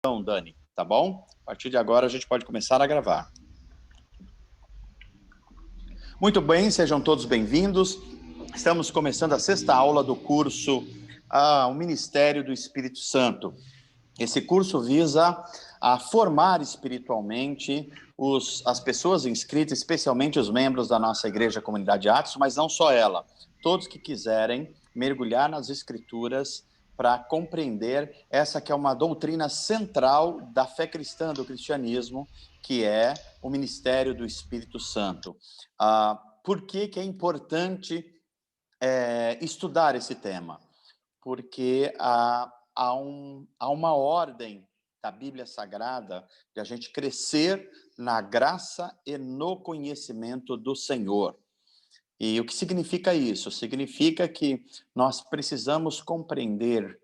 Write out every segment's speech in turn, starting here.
Então, Dani, tá bom? A partir de agora a gente pode começar a gravar. Muito bem, sejam todos bem-vindos. Estamos começando a sexta aula do curso O Ministério do Espírito Santo. Esse curso visa formar espiritualmente as pessoas inscritas, especialmente os membros da nossa Igreja Comunidade Atos, mas não só ela, todos que quiserem mergulhar nas Escrituras para compreender essa que é uma doutrina central da fé cristã, do cristianismo, que é o ministério do Espírito Santo. Por que é importante estudar esse tema? Porque há uma ordem da Bíblia Sagrada de a gente crescer na graça e no conhecimento do Senhor. E o que significa isso? Significa que nós precisamos compreender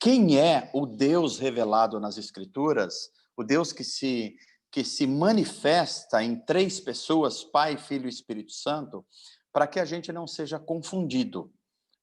quem é o Deus revelado nas Escrituras, o Deus que se manifesta em três pessoas, Pai, Filho e Espírito Santo, para que a gente não seja confundido.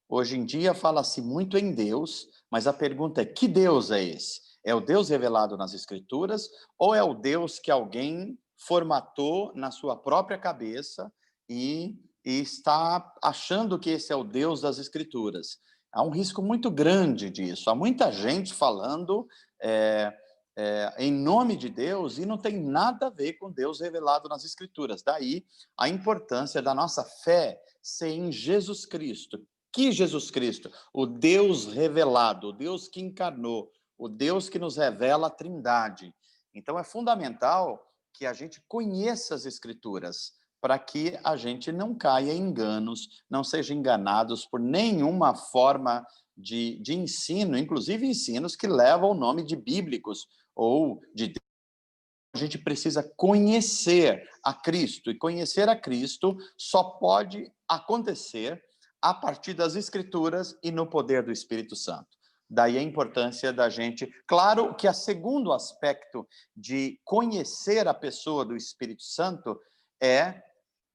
Hoje em dia fala-se muito em Deus, mas a pergunta é: que Deus é esse? É o Deus revelado nas Escrituras ou é o Deus que alguém formatou na sua própria cabeça e está achando que esse é o Deus das Escrituras? Há um risco muito grande disso. Há muita gente falando em nome de Deus e não tem nada a ver com Deus revelado nas Escrituras. Daí a importância da nossa fé ser em Jesus Cristo. Que Jesus Cristo, o Deus revelado, o Deus que encarnou, o Deus que nos revela a Trindade. Então é fundamental que a gente conheça as Escrituras, para que a gente não caia em enganos, não seja enganados por nenhuma forma de ensino, inclusive ensinos que levam o nome de bíblicos ou de Deus. A gente precisa conhecer a Cristo, e conhecer a Cristo só pode acontecer a partir das Escrituras e no poder do Espírito Santo. Daí a importância da gente... Claro que o segundo aspecto de conhecer a pessoa do Espírito Santo é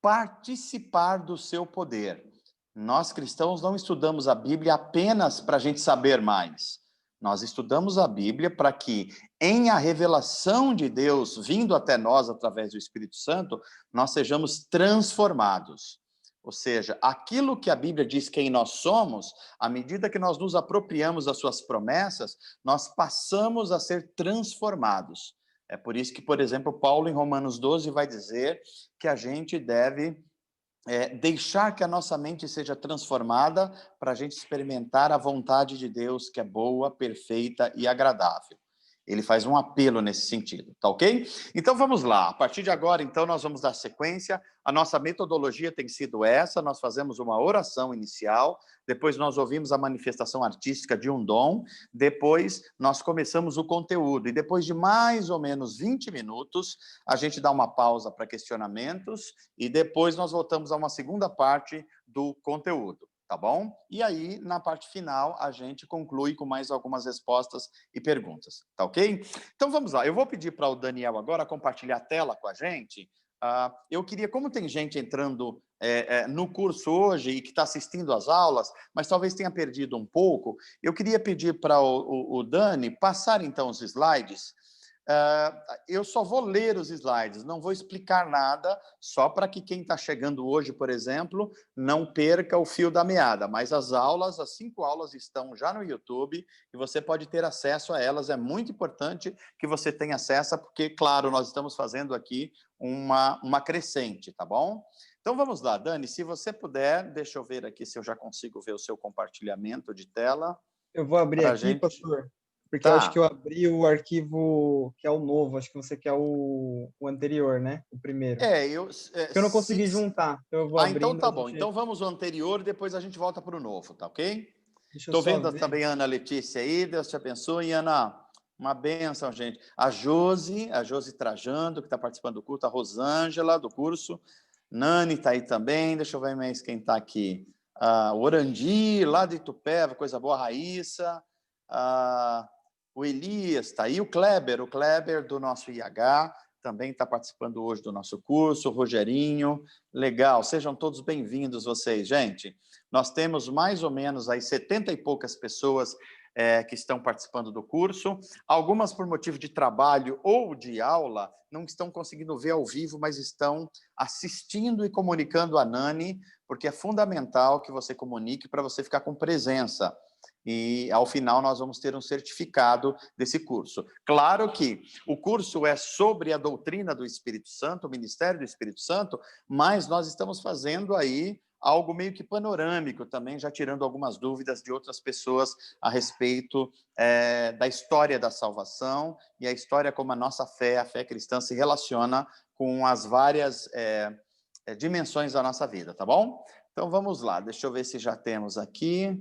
participar do seu poder. Nós cristãos não estudamos a Bíblia apenas para a gente saber mais. Nós estudamos a Bíblia para que, em a revelação de Deus vindo até nós através do Espírito Santo, nós sejamos transformados. Ou seja, aquilo que a Bíblia diz quem nós somos, à medida que nós nos apropriamos das suas promessas, nós passamos a ser transformados. É por isso que, por exemplo, Paulo, em Romanos 12, vai dizer que a gente deve deixar que a nossa mente seja transformada para a gente experimentar a vontade de Deus, que é boa, perfeita e agradável. Ele faz um apelo nesse sentido, tá ok? Então vamos lá, a partir de agora, então, nós vamos dar sequência. A nossa metodologia tem sido essa: nós fazemos uma oração inicial, depois nós ouvimos a manifestação artística de um dom, depois nós começamos o conteúdo, e depois de mais ou menos 20 minutos, a gente dá uma pausa para questionamentos, e depois nós voltamos a uma segunda parte do conteúdo. Tá bom? E aí, na parte final, a gente conclui com mais algumas respostas e perguntas, tá ok? Então, vamos lá. Eu vou pedir para o Daniel agora compartilhar a tela com a gente. Eu queria, como tem gente entrando no curso hoje e que está assistindo às aulas, mas talvez tenha perdido um pouco, eu queria pedir para o Dani passar, então, os slides. Eu só vou ler os slides, não vou explicar nada, só para que quem está chegando hoje, por exemplo, não perca o fio da meada. Mas as 5 aulas estão já no YouTube e você pode ter acesso a elas. É muito importante que você tenha acesso, porque, claro, nós estamos fazendo aqui uma crescente, tá bom? Então vamos lá, Dani, se você puder, deixa eu ver aqui se eu já consigo ver o seu compartilhamento de tela. Eu vou abrir aqui, gente... pastor, porque eu acho Tá. que eu abri o arquivo que é o novo, acho que você quer o anterior, né? O primeiro. Porque eu não consegui juntar, então eu vou então abrindo, tá a bom. gente... Então vamos ao anterior, depois a gente volta para o novo, tá ok? Deixa eu Estou só vendo ver. também a Ana Letícia aí, Deus te abençoe. Ana, uma bênção, gente. A Josi Trajando, que está participando do curso, a Rosângela, do curso. Nani está aí também, deixa eu ver mais quem está aqui. O Orandi, lá de Itupeva, coisa boa, a Raíssa. O Elias está aí, o Kleber do nosso IH, também está participando hoje do nosso curso, o Rogerinho. Legal, sejam todos bem-vindos vocês, gente. Nós temos mais ou menos aí 70 e poucas pessoas que estão participando do curso. Algumas, por motivo de trabalho ou de aula, não estão conseguindo ver ao vivo, mas estão assistindo e comunicando a Nani, porque é fundamental que você comunique para você ficar com presença. E, ao final, nós vamos ter um certificado desse curso. Claro que o curso é sobre a doutrina do Espírito Santo, o ministério do Espírito Santo, mas nós estamos fazendo aí algo meio que panorâmico também, já tirando algumas dúvidas de outras pessoas a respeito da história da salvação e a história como a nossa fé, a fé cristã, se relaciona com as várias dimensões da nossa vida, tá bom? Então, vamos lá. Deixa eu ver se já temos aqui.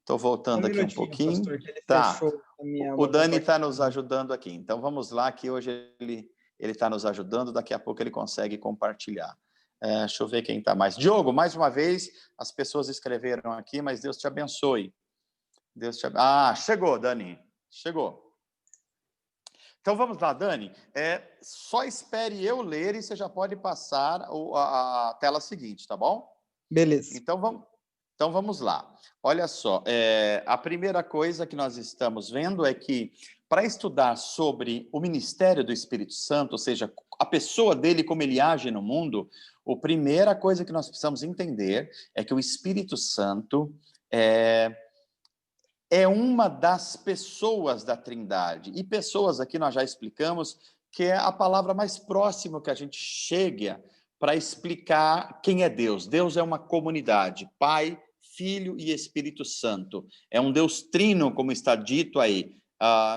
Estou voltando aqui um pouquinho. Pastor, que ele tá. fechou a minha o Dani está nos ajudando aqui. Então, vamos lá, que hoje ele está nos ajudando. Daqui a pouco ele consegue compartilhar. Deixa eu ver quem está mais. Diogo, mais uma vez, as pessoas escreveram aqui, mas Deus te abençoe. Chegou, Dani. Chegou. Então, vamos lá, Dani. Só espere eu ler e você já pode passar a tela seguinte, tá bom? Beleza. Então, vamos lá. Olha só, a primeira coisa que nós estamos vendo é que, para estudar sobre o ministério do Espírito Santo, ou seja, a pessoa dele, como ele age no mundo, a primeira coisa que nós precisamos entender é que o Espírito Santo é uma das pessoas da Trindade. E pessoas, aqui nós já explicamos, que é a palavra mais próxima que a gente chega para explicar quem é Deus. Deus é uma comunidade, Pai, Filho e Espírito Santo. É um Deus trino, como está dito aí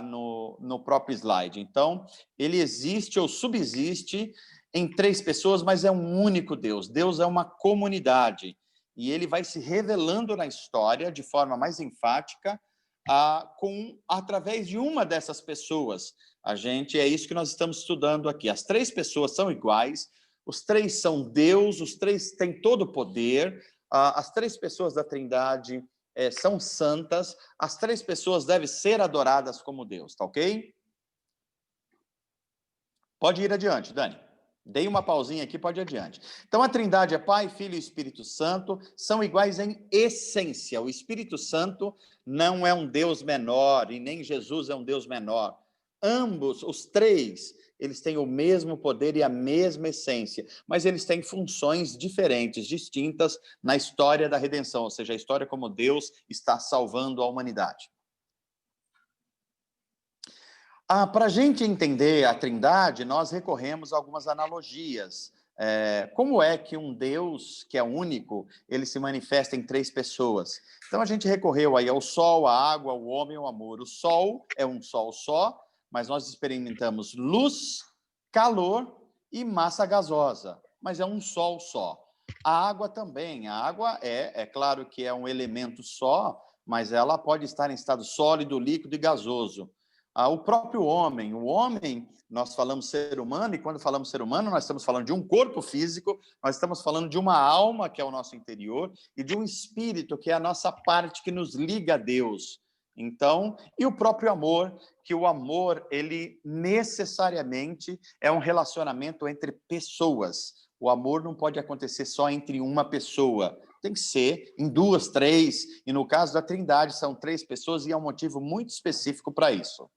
no próprio slide. Então, ele existe ou subsiste em 3 pessoas, mas é um único Deus. Deus é uma comunidade. E ele vai se revelando na história de forma mais enfática através de uma dessas pessoas. É isso que nós estamos estudando aqui. As 3 pessoas são iguais, os 3 são Deus, os 3 têm todo o poder, as 3 pessoas da Trindade são santas, as 3 pessoas devem ser adoradas como Deus, tá ok? Pode ir adiante, Dani. Dei uma pausinha aqui, pode ir adiante. Então, a Trindade é Pai, Filho e Espírito Santo, são iguais em essência. O Espírito Santo não é um Deus menor, e nem Jesus é um Deus menor. Ambos, os 3, eles têm o mesmo poder e a mesma essência, mas eles têm funções diferentes, distintas na história da redenção, ou seja, a história como Deus está salvando a humanidade. Para a gente entender a Trindade, nós recorremos a algumas analogias. Como é que um Deus, que é único, ele se manifesta em 3 pessoas? Então, a gente recorreu aí ao Sol, à água, ao homem e ao amor. O Sol é um Sol só, mas nós experimentamos luz, calor e massa gasosa, mas é um Sol só. A água também. A água é claro que é um elemento só, mas ela pode estar em estado sólido, líquido e gasoso. O próprio homem, nós falamos ser humano, e quando falamos ser humano, nós estamos falando de um corpo físico, nós estamos falando de uma alma, que é o nosso interior, e de um espírito, que é a nossa parte que nos liga a Deus. Então, e o próprio amor, que o amor, ele necessariamente é um relacionamento entre pessoas. O amor não pode acontecer só entre uma pessoa, tem que ser em 2, 3, e no caso da Trindade são 3 pessoas, e é um motivo muito específico para isso.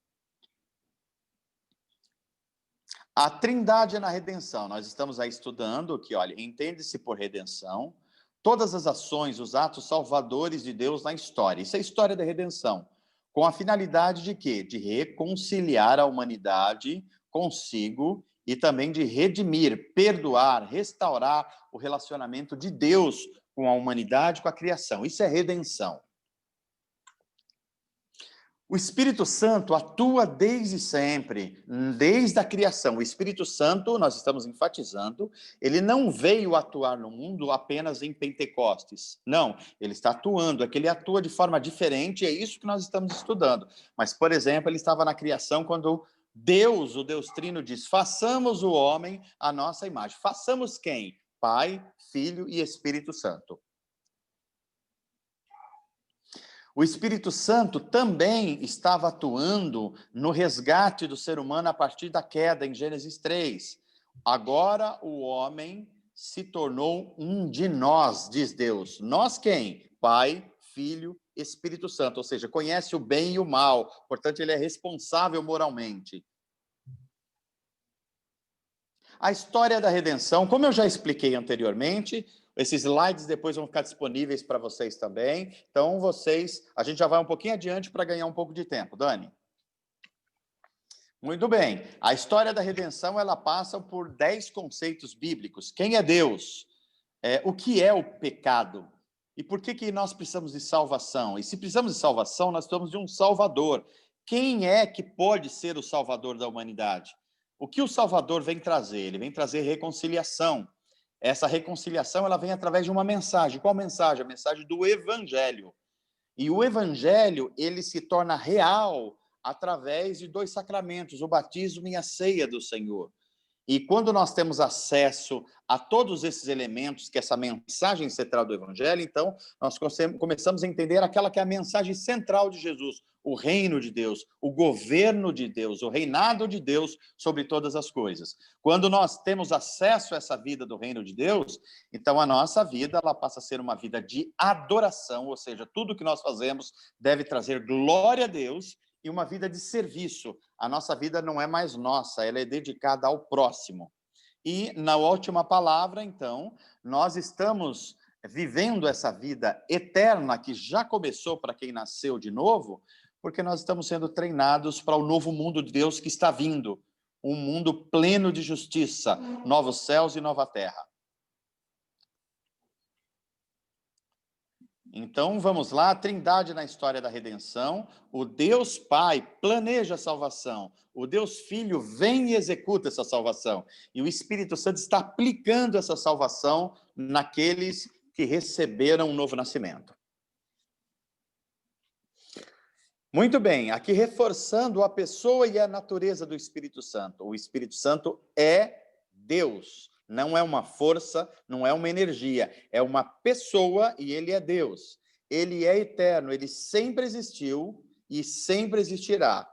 A Trindade na redenção, nós estamos aí estudando que, olha, entende-se por redenção todas as ações, os atos salvadores de Deus na história. Isso é a história da redenção, com a finalidade de quê? De reconciliar a humanidade consigo e também de redimir, perdoar, restaurar o relacionamento de Deus com a humanidade, com a criação. Isso é redenção. O Espírito Santo atua desde sempre, desde a criação. O Espírito Santo, nós estamos enfatizando, ele não veio atuar no mundo apenas em Pentecostes. Não, ele está atuando, é que ele atua de forma diferente, e é isso que nós estamos estudando. Mas, por exemplo, ele estava na criação quando Deus, o Deus Trino, diz: façamos o homem à nossa imagem. Façamos quem? Pai, Filho e Espírito Santo. O Espírito Santo também estava atuando no resgate do ser humano a partir da queda, em Gênesis 3. Agora o homem se tornou um de nós, diz Deus. Nós quem? Pai, Filho, Espírito Santo, ou seja, conhece o bem e o mal, portanto, ele é responsável moralmente. A história da redenção, como eu já expliquei anteriormente, esses slides depois vão ficar disponíveis para vocês também, então a gente já vai um pouquinho adiante para ganhar um pouco de tempo. Dani? Muito bem. A história da redenção, ela passa por 10 conceitos bíblicos. Quem é Deus? O que é o pecado? E por que nós precisamos de salvação? E se precisamos de salvação, nós precisamos de um Salvador. Quem é que pode ser o Salvador da humanidade? O que o Salvador vem trazer? Ele vem trazer reconciliação. Essa reconciliação, ela vem através de uma mensagem. Qual mensagem? A mensagem do Evangelho. E o Evangelho, ele se torna real através de 2 sacramentos, o batismo e a ceia do Senhor. E quando nós temos acesso a todos esses elementos, que essa mensagem central do Evangelho, então, nós começamos a entender aquela que é a mensagem central de Jesus, o reino de Deus, o governo de Deus, o reinado de Deus sobre todas as coisas. Quando nós temos acesso a essa vida do reino de Deus, então a nossa vida, ela passa a ser uma vida de adoração, ou seja, tudo que nós fazemos deve trazer glória a Deus, e uma vida de serviço. A nossa vida não é mais nossa, ela é dedicada ao próximo. E, na última palavra, então, nós estamos vivendo essa vida eterna que já começou para quem nasceu de novo, porque nós estamos sendo treinados para o novo mundo de Deus que está vindo, um mundo pleno de justiça, novos céus e nova terra. Então, vamos lá, a Trindade na história da redenção, o Deus Pai planeja a salvação, o Deus Filho vem e executa essa salvação, e o Espírito Santo está aplicando essa salvação naqueles que receberam um novo nascimento. Muito bem, aqui reforçando a pessoa e a natureza do Espírito Santo. O Espírito Santo é Deus. Não é uma força, não é uma energia, é uma pessoa e ele é Deus. Ele é eterno, ele sempre existiu e sempre existirá.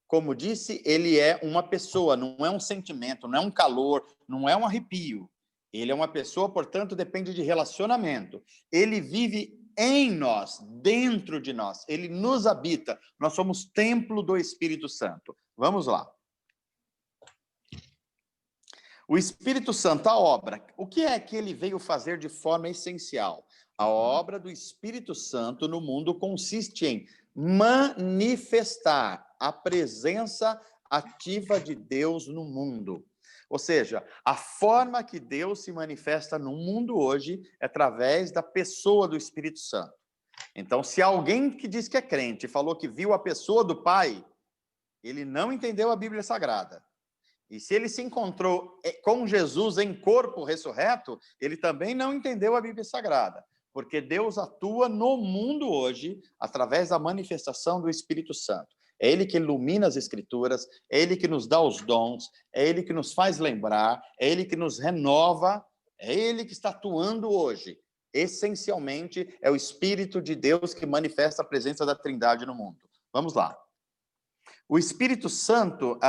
Como disse, ele é uma pessoa, não é um sentimento, não é um calor, não é um arrepio. Ele é uma pessoa, portanto, depende de relacionamento. Ele vive em nós, dentro de nós, ele nos habita. Nós somos templo do Espírito Santo. Vamos lá. O Espírito Santo, a obra, o que é que ele veio fazer de forma essencial? A obra do Espírito Santo no mundo consiste em manifestar a presença ativa de Deus no mundo. Ou seja, a forma que Deus se manifesta no mundo hoje é através da pessoa do Espírito Santo. Então, se alguém que diz que é crente falou que viu a pessoa do Pai, ele não entendeu a Bíblia Sagrada. E se ele se encontrou com Jesus em corpo ressurreto, ele também não entendeu a Bíblia Sagrada, porque Deus atua no mundo hoje através da manifestação do Espírito Santo. É ele que ilumina as Escrituras, é ele que nos dá os dons, é ele que nos faz lembrar, é ele que nos renova, é ele que está atuando hoje. Essencialmente, é o Espírito de Deus que manifesta a presença da Trindade no mundo. Vamos lá. O Espírito Santo,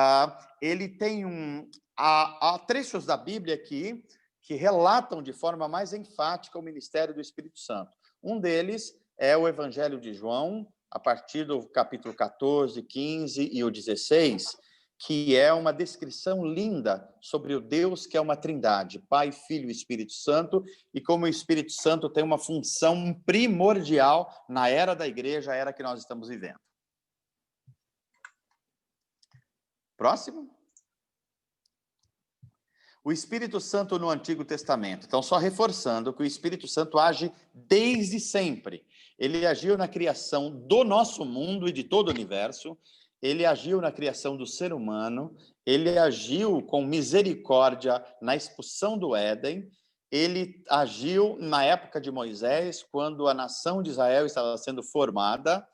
ele tem há trechos da Bíblia aqui que relatam de forma mais enfática o ministério do Espírito Santo. Um deles é o Evangelho de João, a partir do capítulo 14, 15 e o 16, que é uma descrição linda sobre o Deus que é uma trindade, Pai, Filho e Espírito Santo, e como o Espírito Santo tem uma função primordial na era da igreja, a era que nós estamos vivendo. Próximo. O Espírito Santo no Antigo Testamento. Então, só reforçando que o Espírito Santo age desde sempre. Ele agiu na criação do nosso mundo e de todo o universo. Ele agiu na criação do ser humano. Ele agiu com misericórdia na expulsão do Éden. Ele agiu na época de Moisés, quando a nação de Israel estava sendo formada.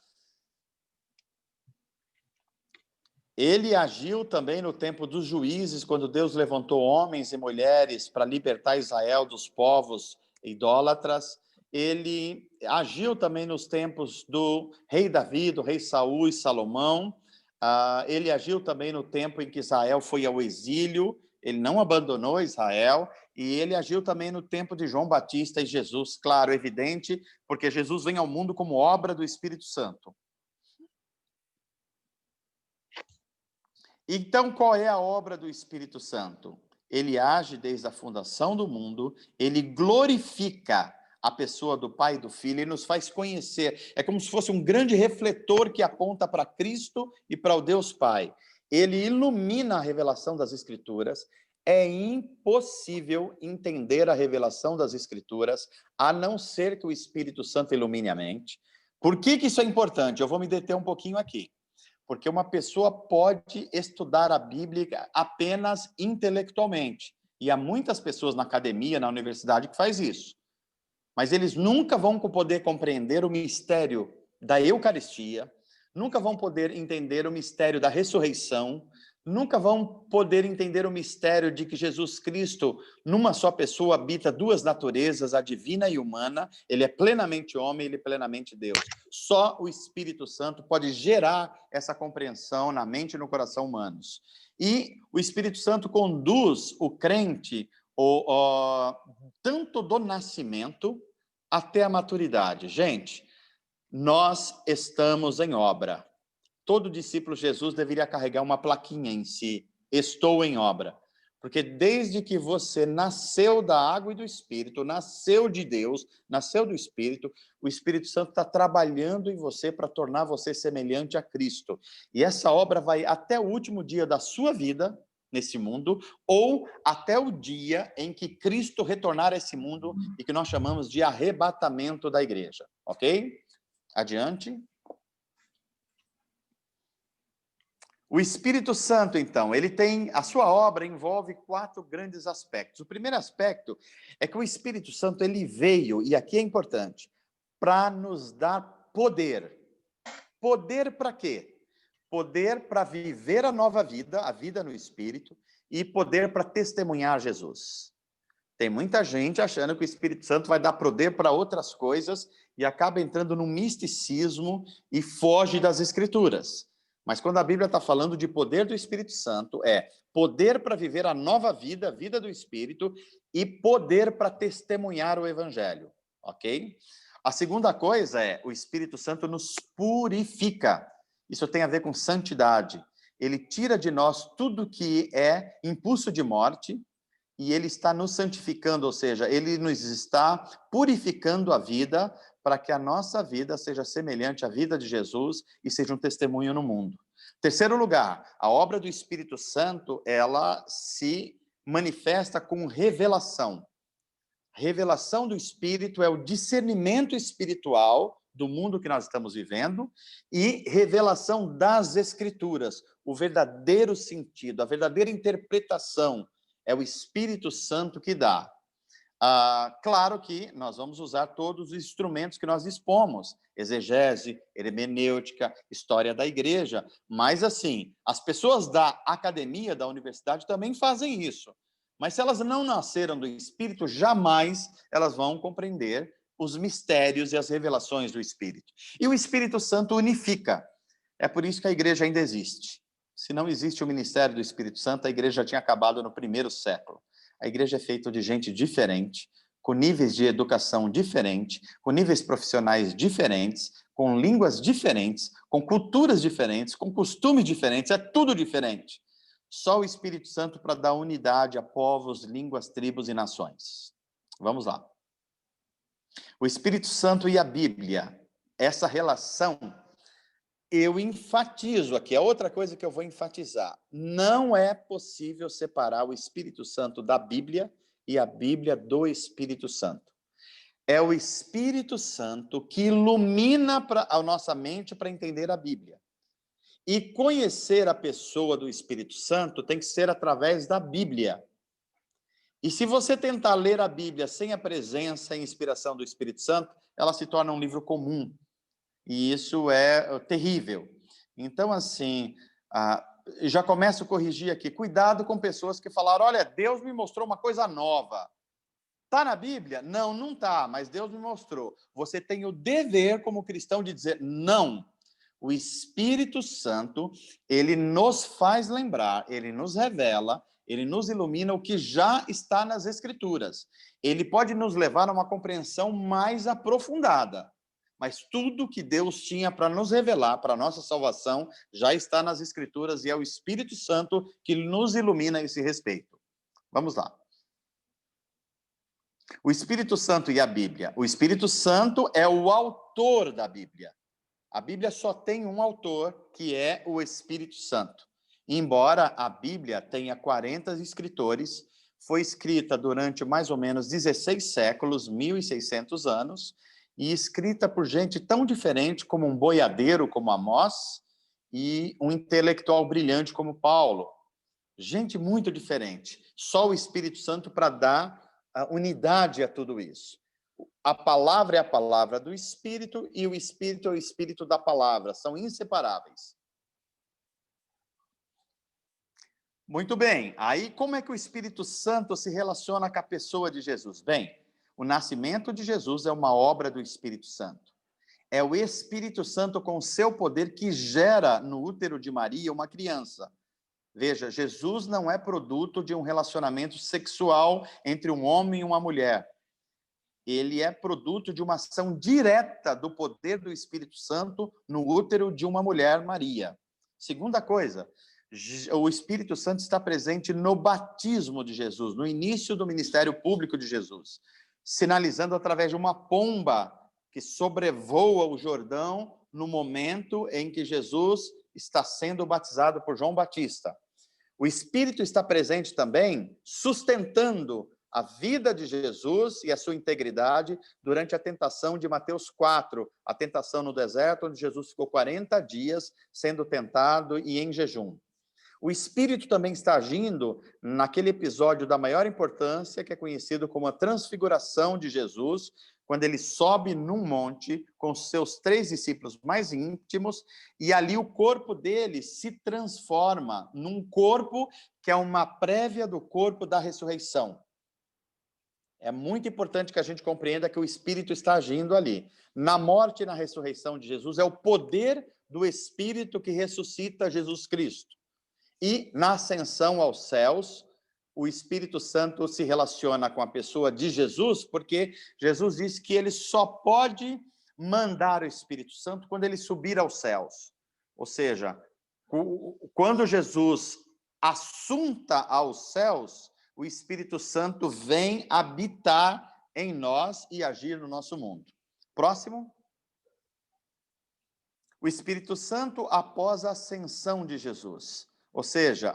Ele agiu também no tempo dos juízes, quando Deus levantou homens e mulheres para libertar Israel dos povos idólatras. Ele agiu também nos tempos do rei Davi, do rei Saul e Salomão. Ele agiu também no tempo em que Israel foi ao exílio ele não abandonou Israel, e ele agiu também no tempo de João Batista e Jesus, claro, evidente, porque Jesus vem ao mundo como obra do Espírito Santo. Então, qual é a obra do Espírito Santo? Ele age desde a fundação do mundo, ele glorifica a pessoa do Pai e do Filho, ele nos faz conhecer. É como se fosse um grande refletor que aponta para Cristo e para o Deus Pai. Ele ilumina a revelação das Escrituras. É impossível entender a revelação das Escrituras, a não ser que o Espírito Santo ilumine a mente. Por que isso é importante? Eu vou me deter um pouquinho aqui. Porque uma pessoa pode estudar a Bíblia apenas intelectualmente. E há muitas pessoas na academia, na universidade, que faz isso. Mas eles nunca vão poder compreender o mistério da Eucaristia, nunca vão poder entender o mistério da ressurreição, nunca vão poder entender o mistério de que Jesus Cristo, numa só pessoa, habita duas naturezas, a divina e humana. Ele é plenamente homem, ele é plenamente Deus. Só o Espírito Santo pode gerar essa compreensão na mente e no coração humanos. E o Espírito Santo conduz o crente tanto do nascimento até a maturidade. Gente, nós estamos em obra. Todo discípulo de Jesus deveria carregar uma plaquinha em si: estou em obra. Porque desde que você nasceu da água e do Espírito, nasceu de Deus, nasceu do Espírito, o Espírito Santo está trabalhando em você para tornar você semelhante a Cristo. E essa obra vai até o último dia da sua vida nesse mundo, ou até o dia em que Cristo retornar a esse mundo, e que nós chamamos de arrebatamento da igreja. Ok? Adiante. O Espírito Santo, então, ele tem, a sua obra envolve 4 grandes aspectos. O primeiro aspecto é que o Espírito Santo, ele veio, e aqui é importante, para nos dar poder. Poder para quê? Poder para viver a nova vida, a vida no Espírito, e poder para testemunhar Jesus. Tem muita gente achando que o Espírito Santo vai dar poder para outras coisas e acaba entrando num misticismo e foge das Escrituras. Mas quando a Bíblia está falando de poder do Espírito Santo, é poder para viver a nova vida, a vida do Espírito, e poder para testemunhar o Evangelho, ok? A segunda coisa é, o Espírito Santo nos purifica. Isso tem a ver com santidade. Ele tira de nós tudo que é impulso de morte, e ele está nos santificando, ou seja, ele nos está purificando a vida para que a nossa vida seja semelhante à vida de Jesus e seja um testemunho no mundo. Terceiro lugar, a obra do Espírito Santo, ela se manifesta com revelação. Revelação do Espírito é o discernimento espiritual do mundo que nós estamos vivendo, e revelação das Escrituras, o verdadeiro sentido, a verdadeira interpretação. É o Espírito Santo que dá. Claro que nós vamos usar todos os instrumentos que nós dispomos, exegese, hermenêutica, história da igreja, mas assim, as pessoas da academia, da universidade também fazem isso. Mas se elas não nasceram do Espírito, jamais elas vão compreender os mistérios e as revelações do Espírito. E o Espírito Santo unifica. É por isso que a igreja ainda existe. Se não existe o ministério do Espírito Santo, a igreja já tinha acabado no primeiro século. A igreja é feita de gente diferente, com níveis de educação diferentes, com níveis profissionais diferentes, com línguas diferentes, com culturas diferentes, com costumes diferentes, é tudo diferente. Só o Espírito Santo para dar unidade a povos, línguas, tribos e nações. Vamos lá. O Espírito Santo e a Bíblia, essa relação, eu enfatizo aqui, é outra coisa que eu vou enfatizar. Não é possível separar o Espírito Santo da Bíblia e a Bíblia do Espírito Santo. É o Espírito Santo que ilumina a nossa mente para entender a Bíblia. E conhecer a pessoa do Espírito Santo tem que ser através da Bíblia. E se você tentar ler a Bíblia sem a presença e inspiração do Espírito Santo, ela se torna um livro comum. E isso é terrível. Então, assim, já começo a corrigir aqui. Cuidado com pessoas que falaram, olha, Deus me mostrou uma coisa nova. Está na Bíblia? Não, não está, mas Deus me mostrou. Você tem o dever, como cristão, de dizer não. O Espírito Santo, ele nos faz lembrar, ele nos revela, ele nos ilumina o que já está nas Escrituras. Ele pode nos levar a uma compreensão mais aprofundada, mas tudo que Deus tinha para nos revelar, para a nossa salvação, já está nas Escrituras e é o Espírito Santo que nos ilumina a esse respeito. Vamos lá. O Espírito Santo e a Bíblia. O Espírito Santo é o autor da Bíblia. A Bíblia só tem um autor, que é o Espírito Santo. Embora a Bíblia tenha 40 escritores, foi escrita durante mais ou menos 16 séculos, 1.600 anos, e escrita por gente tão diferente como um boiadeiro como Amós e um intelectual brilhante como Paulo. Gente muito diferente. Só o Espírito Santo para dar a unidade a tudo isso. A palavra é a palavra do Espírito e o Espírito é o Espírito da palavra. São inseparáveis. Muito bem. Aí, como é que o Espírito Santo se relaciona com a pessoa de Jesus? Bem, o nascimento de Jesus é uma obra do Espírito Santo. É o Espírito Santo com o seu poder que gera no útero de Maria uma criança. Veja, Jesus não é produto de um relacionamento sexual entre um homem e uma mulher. Ele é produto de uma ação direta do poder do Espírito Santo no útero de uma mulher, Maria. Segunda coisa, o Espírito Santo está presente no batismo de Jesus, no início do ministério público de Jesus, sinalizando através de uma pomba que sobrevoa o Jordão no momento em que Jesus está sendo batizado por João Batista. O Espírito está presente também, sustentando a vida de Jesus e a sua integridade durante a tentação de Mateus 4, a tentação no deserto, onde Jesus ficou 40 dias sendo tentado e em jejum. O Espírito também está agindo naquele episódio da maior importância, que é conhecido como a transfiguração de Jesus, quando ele sobe num monte com seus 3 discípulos mais íntimos, e ali o corpo dele se transforma num corpo que é uma prévia do corpo da ressurreição. É muito importante que a gente compreenda que o Espírito está agindo ali. Na morte e na ressurreição de Jesus, é o poder do Espírito que ressuscita Jesus Cristo. E na ascensão aos céus, o Espírito Santo se relaciona com a pessoa de Jesus, porque Jesus diz que ele só pode mandar o Espírito Santo quando ele subir aos céus. Ou seja, quando Jesus assunta aos céus, o Espírito Santo vem habitar em nós e agir no nosso mundo. Próximo. O Espírito Santo após a ascensão de Jesus. Ou seja,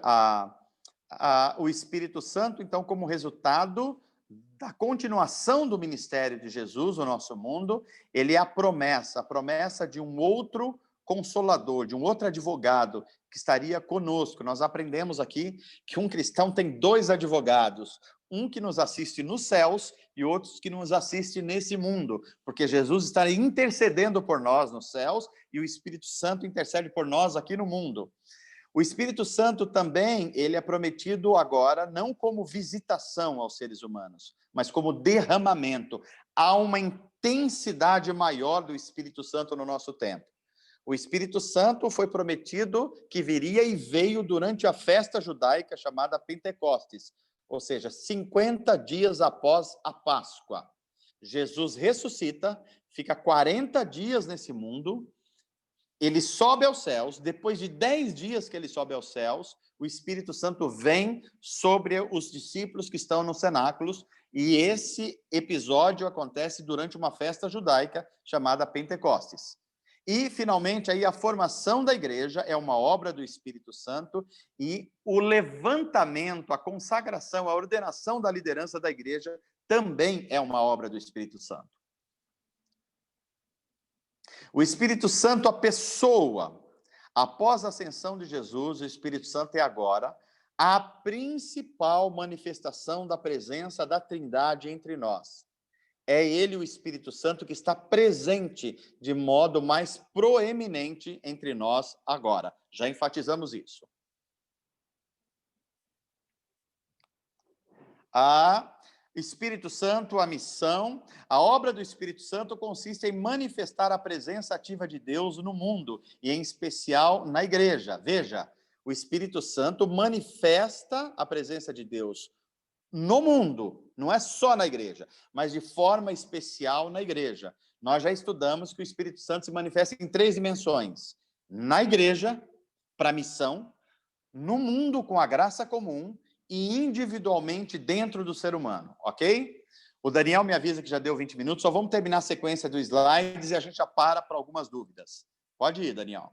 o Espírito Santo, então, como resultado da continuação do ministério de Jesus no nosso mundo, ele é a promessa de um outro consolador, de um outro advogado que estaria conosco. Nós aprendemos aqui que um cristão tem 2 advogados, um que nos assiste nos céus e outros que nos assiste nesse mundo, porque Jesus está intercedendo por nós nos céus e o Espírito Santo intercede por nós aqui no mundo. O Espírito Santo também, ele é prometido agora não como visitação aos seres humanos, mas como derramamento. Há uma intensidade maior do Espírito Santo no nosso tempo. O Espírito Santo foi prometido que viria e veio durante a festa judaica chamada Pentecostes, ou seja, 50 dias após a Páscoa. Jesus ressuscita, fica 40 dias nesse mundo, ele sobe aos céus, depois de 10 dias que ele sobe aos céus, o Espírito Santo vem sobre os discípulos que estão nos cenáculos, e esse episódio acontece durante uma festa judaica chamada Pentecostes. E, finalmente, aí a formação da igreja é uma obra do Espírito Santo e o levantamento, a consagração, a ordenação da liderança da igreja também é uma obra do Espírito Santo. O Espírito Santo, a pessoa, após a ascensão de Jesus, o Espírito Santo é agora a principal manifestação da presença da Trindade entre nós. É ele, o Espírito Santo, que está presente de modo mais proeminente entre nós agora. Já enfatizamos isso. Espírito Santo, a missão. A obra do Espírito Santo consiste em manifestar a presença ativa de Deus no mundo, e em especial na igreja. Veja, o Espírito Santo manifesta a presença de Deus no mundo, não é só na igreja, mas de forma especial na igreja. Nós já estudamos que o Espírito Santo se manifesta em 3 dimensões: na igreja, para a missão, no mundo com a graça comum e individualmente dentro do ser humano, ok? O Daniel me avisa que já deu 20 minutos, só vamos terminar a sequência dos slides e a gente já para algumas dúvidas. Pode ir, Daniel.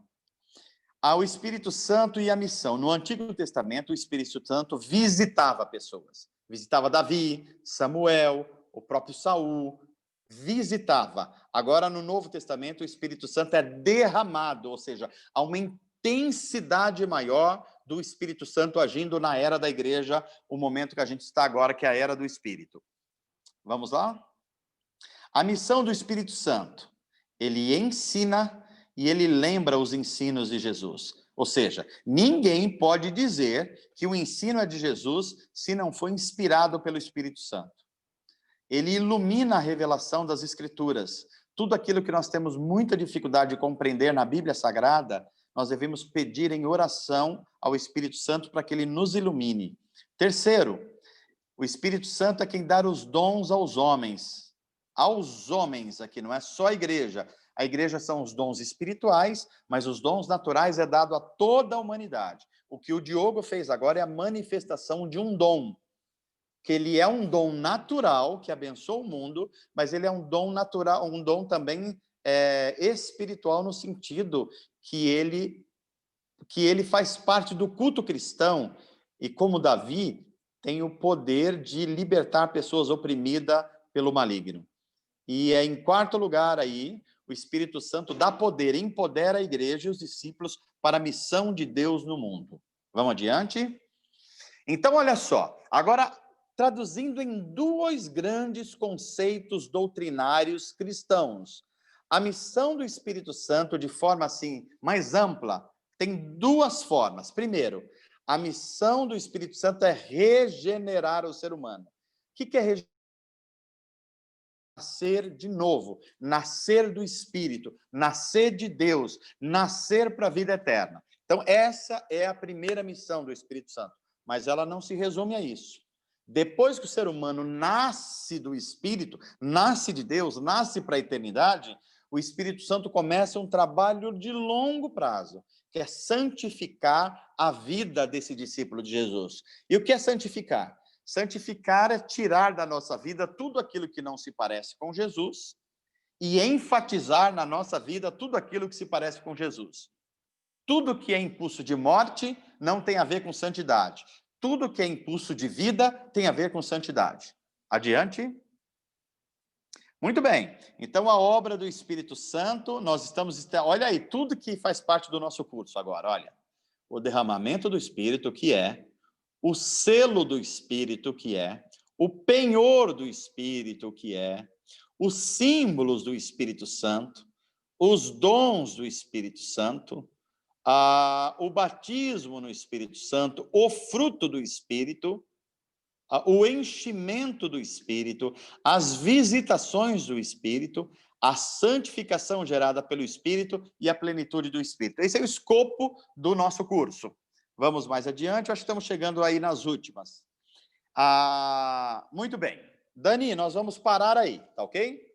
O Espírito Santo e a missão. No Antigo Testamento, o Espírito Santo visitava pessoas. Visitava Davi, Samuel, o próprio Saul, visitava. Agora, no Novo Testamento, o Espírito Santo é derramado, ou seja, há uma intensidade maior do Espírito Santo agindo na era da igreja, o momento que a gente está agora, que é a era do Espírito. Vamos lá? A missão do Espírito Santo. Ele ensina e ele lembra os ensinos de Jesus. Ou seja, ninguém pode dizer que o ensino é de Jesus se não for inspirado pelo Espírito Santo. Ele ilumina a revelação das Escrituras. Tudo aquilo que nós temos muita dificuldade de compreender na Bíblia Sagrada, nós devemos pedir em oração ao Espírito Santo para que ele nos ilumine. Terceiro, o Espírito Santo é quem dá os dons aos homens. Aos homens aqui, não é só a igreja. A igreja são os dons espirituais, mas os dons naturais é dado a toda a humanidade. O que o Diogo fez agora é a manifestação de um dom, que ele é um dom natural, que abençoa o mundo, mas ele é um dom natural, um dom também espiritual, no sentido que ele faz parte do culto cristão, e como Davi, tem o poder de libertar pessoas oprimidas pelo maligno. E em quarto lugar aí, o Espírito Santo dá poder, empodera a igreja e os discípulos para a missão de Deus no mundo. Vamos adiante? Então, olha só, agora traduzindo em 2 grandes conceitos doutrinários cristãos. A missão do Espírito Santo, de forma assim, mais ampla, tem 2 formas. Primeiro, a missão do Espírito Santo é regenerar o ser humano. O que é regenerar? Nascer de novo, nascer do Espírito, nascer de Deus, nascer para a vida eterna. Então, essa é a primeira missão do Espírito Santo, mas ela não se resume a isso. Depois que o ser humano nasce do Espírito, nasce de Deus, nasce para a eternidade, o Espírito Santo começa um trabalho de longo prazo, que é santificar a vida desse discípulo de Jesus. E o que é santificar? Santificar é tirar da nossa vida tudo aquilo que não se parece com Jesus e enfatizar na nossa vida tudo aquilo que se parece com Jesus. Tudo que é impulso de morte não tem a ver com santidade. Tudo que é impulso de vida tem a ver com santidade. Adiante. Muito bem. Então, a obra do Espírito Santo, nós estamos... Olha aí, tudo que faz parte do nosso curso agora, olha. O derramamento do Espírito, que é o selo do Espírito, que é o penhor do Espírito, que é os símbolos do Espírito Santo, os dons do Espírito Santo, o batismo no Espírito Santo, o fruto do Espírito, o enchimento do Espírito, as visitações do Espírito, a santificação gerada pelo Espírito e a plenitude do Espírito. Esse é o escopo do nosso curso. Vamos mais adiante, acho que estamos chegando aí nas últimas. Muito bem. Dani, nós vamos parar aí, tá ok?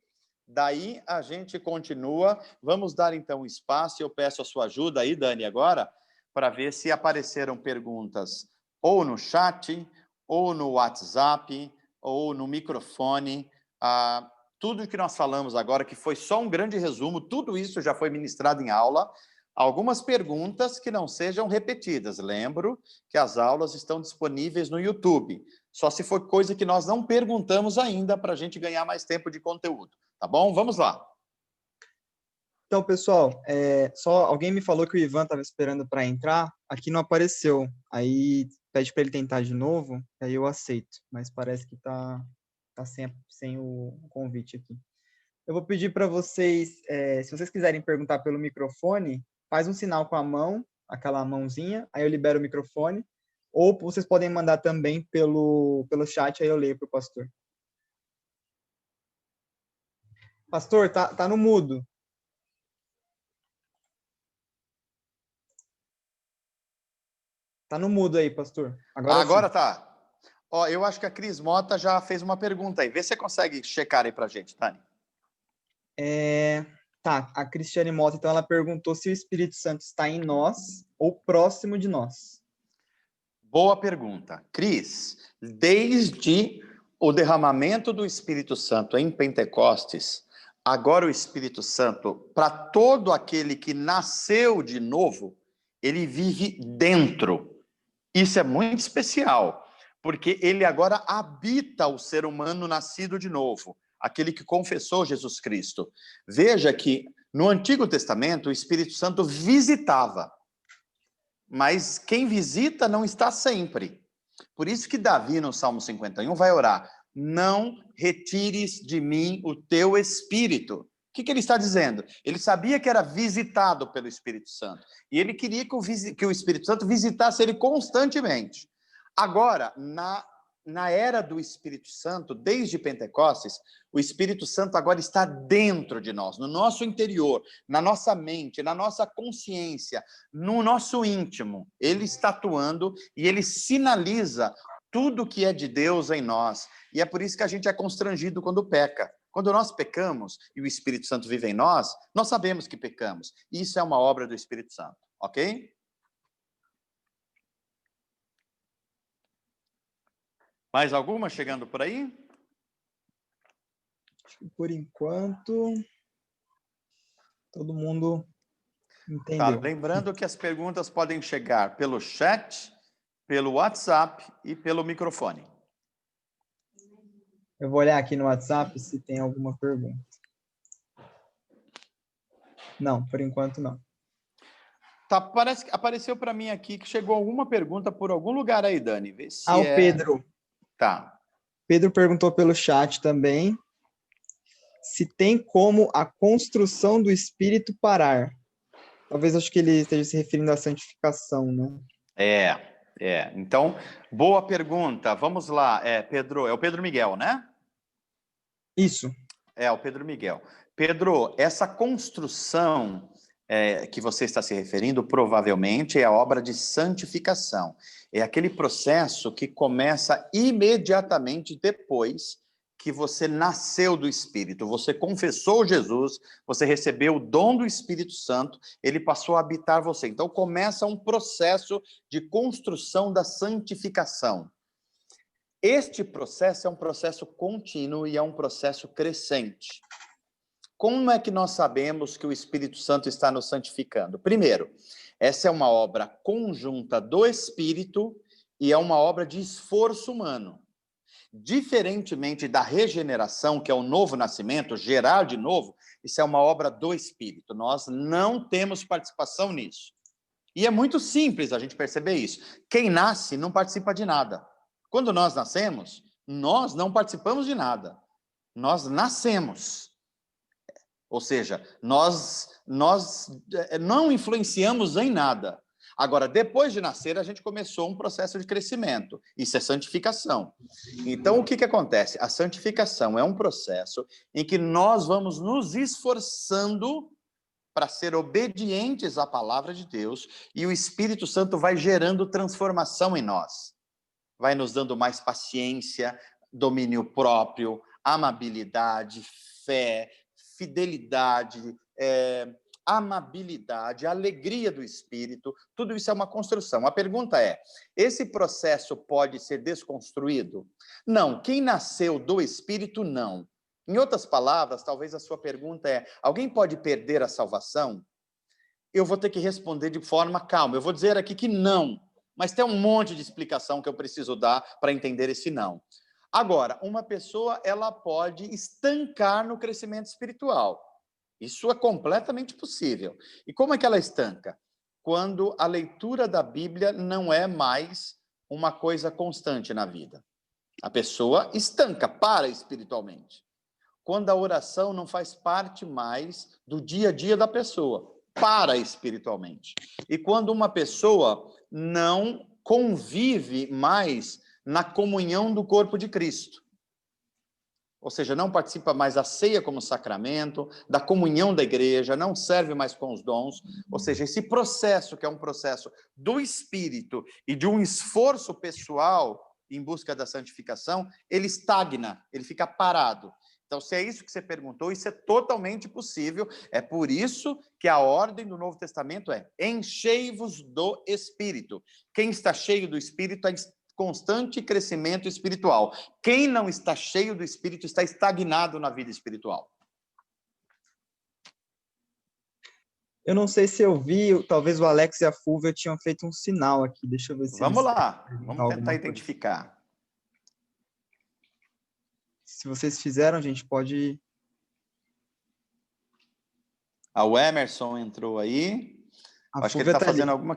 Daí a gente continua. Vamos dar então espaço, eu peço a sua ajuda aí, Dani, agora, para ver se apareceram perguntas ou no chat, ou no WhatsApp, ou no microfone. Tudo que nós falamos agora, que foi só um grande resumo, tudo isso já foi ministrado em aula. Algumas perguntas que não sejam repetidas. Lembro que as aulas estão disponíveis no YouTube. Só se for coisa que nós não perguntamos ainda para a gente ganhar mais tempo de conteúdo. Tá bom? Vamos lá. Então, pessoal, só alguém me falou que o Ivan estava esperando para entrar. Aqui não apareceu. Aí pede para ele tentar de novo, aí eu aceito. Mas parece que tá sem o convite aqui. Eu vou pedir para vocês, se vocês quiserem perguntar pelo microfone, faz um sinal com a mão, aquela mãozinha, aí eu libero o microfone, ou vocês podem mandar também pelo chat, aí eu leio para o pastor. Pastor, tá no mudo. Tá no mudo aí, pastor. Agora tá. Ó, eu acho que a Cris Mota já fez uma pergunta aí. Vê se você consegue checar aí pra gente, Tani. Tá, a Cristiane Mota, então, ela perguntou se o Espírito Santo está em nós ou próximo de nós. Boa pergunta. Cris, desde o derramamento do Espírito Santo em Pentecostes, agora o Espírito Santo, para todo aquele que nasceu de novo, ele vive dentro. Isso é muito especial, porque ele agora habita o ser humano nascido de novo, aquele que confessou Jesus Cristo. Veja que no Antigo Testamento o Espírito Santo visitava, mas quem visita não está sempre. Por isso que Davi, no Salmo 51, vai orar: não retires de mim o teu Espírito. O que ele está dizendo? Ele sabia que era visitado pelo Espírito Santo. E ele queria que o Espírito Santo visitasse ele constantemente. Agora, na era do Espírito Santo, desde Pentecostes, o Espírito Santo agora está dentro de nós, no nosso interior, na nossa mente, na nossa consciência, no nosso íntimo. Ele está atuando e ele sinaliza tudo que é de Deus em nós. E é por isso que a gente é constrangido quando peca. Quando nós pecamos e o Espírito Santo vive em nós, nós sabemos que pecamos. Isso é uma obra do Espírito Santo, ok? Mais alguma chegando por aí? Por enquanto, todo mundo entendeu. Tá, lembrando que as perguntas podem chegar pelo chat, pelo WhatsApp e pelo microfone. Eu vou olhar aqui no WhatsApp se tem alguma pergunta. Não, por enquanto não. Tá, parece que apareceu para mim aqui que chegou alguma pergunta por algum lugar aí, Dani. Vê se o Pedro. Tá. Pedro perguntou pelo chat também se tem como a construção do Espírito parar. Talvez acho que ele esteja se referindo à santificação, né? Então, boa pergunta. Vamos lá, Pedro. É o Pedro Miguel, né? Isso. É o Pedro Miguel. Pedro, essa construção que você está se referindo, provavelmente é a obra de santificação. É aquele processo que começa imediatamente depois que você nasceu do Espírito, você confessou Jesus, você recebeu o dom do Espírito Santo, ele passou a habitar você. Então começa um processo de construção da santificação. Este processo é um processo contínuo e é um processo crescente. Como é que nós sabemos que o Espírito Santo está nos santificando? Primeiro, essa é uma obra conjunta do Espírito e é uma obra de esforço humano. Diferentemente da regeneração, que é o novo nascimento, gerar de novo, isso é uma obra do Espírito. Nós não temos participação nisso. E é muito simples a gente perceber isso. Quem nasce não participa de nada. Quando nós nascemos, nós não participamos de nada. Nós nascemos. Ou seja, nós não influenciamos em nada. Agora, depois de nascer, a gente começou um processo de crescimento. Isso é santificação. Então, o que acontece? A santificação é um processo em que nós vamos nos esforçando para ser obedientes à palavra de Deus e o Espírito Santo vai gerando transformação em nós. Vai nos dando mais paciência, domínio próprio, amabilidade, fé, fidelidade, amabilidade, alegria do Espírito, tudo isso é uma construção. A pergunta é, esse processo pode ser desconstruído? Não, quem nasceu do Espírito, não. Em outras palavras, talvez a sua pergunta é, alguém pode perder a salvação? Eu vou ter que responder de forma calma, eu vou dizer aqui que não, mas tem um monte de explicação que eu preciso dar para entender esse não. Agora, uma pessoa, ela pode estancar no crescimento espiritual. Isso é completamente possível. E como é que ela estanca? Quando a leitura da Bíblia não é mais uma coisa constante na vida. A pessoa estanca, para espiritualmente. Quando a oração não faz parte mais do dia a dia da pessoa, para espiritualmente. E quando uma pessoa não convive mais na comunhão do corpo de Cristo. ou seja, não participa mais da ceia como sacramento, da comunhão da igreja, não serve mais com os dons, ou seja, esse processo, que é um processo do Espírito e de um esforço pessoal em busca da santificação, ele estagna, ele fica parado. Então, se é isso que você perguntou, isso é totalmente possível. É por isso que a ordem do Novo Testamento é: enchei-vos do Espírito. Quem está cheio do Espírito é constante crescimento espiritual. Quem não está cheio do Espírito está estagnado na vida espiritual. Eu não sei se eu vi, talvez o Alex e a Fúvia tinham feito um sinal aqui. Deixa eu ver se Vamos lá, perguntar vamos alguma tentar coisa. identificar. Se vocês fizeram, a gente pode... O Emerson entrou aí. Acho que ele está fazendo alguma...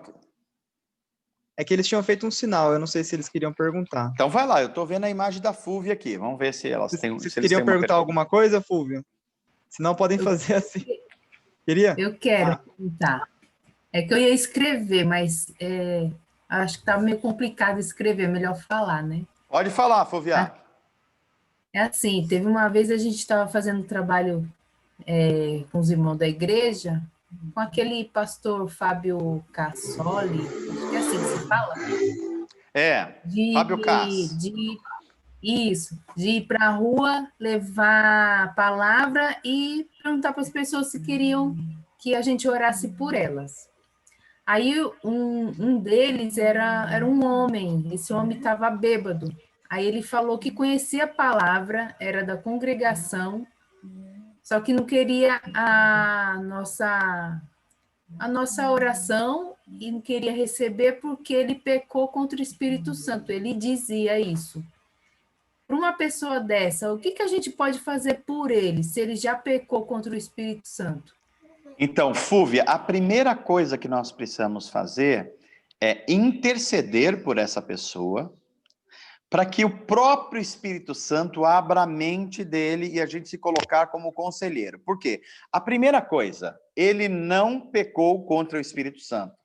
É que eles tinham feito um sinal, eu não sei se eles queriam perguntar. Então vai lá, eu estou vendo a imagem da Fúvia aqui. Vamos ver se elas têm... Vocês se eles queriam têm perguntar alguma coisa, Fúvia? Se não, podem fazer assim. Queria? Eu quero perguntar. É que eu ia escrever, mas acho que está meio complicado escrever, é melhor falar, né? Pode falar, Fúvia. É assim, teve uma vez a gente estava fazendo um trabalho com os irmãos da igreja, com aquele pastor Fábio Cassoli, acho que é assim que se fala. Fábio Cass. De ir para a rua, levar a palavra e perguntar para as pessoas se queriam que a gente orasse por elas. Aí um deles era um homem, esse homem estava bêbado. Aí ele falou que conhecia a palavra, era da congregação, só que não queria a nossa oração e não queria receber porque ele pecou contra o Espírito Santo. Ele dizia isso. Para uma pessoa dessa, o que a gente pode fazer por ele, se ele já pecou contra o Espírito Santo? Então, Fúvia, a primeira coisa que nós precisamos fazer é interceder por essa pessoa, para que o próprio Espírito Santo abra a mente dele e a gente se colocar como conselheiro. Por quê? A primeira coisa, ele não pecou contra o Espírito Santo.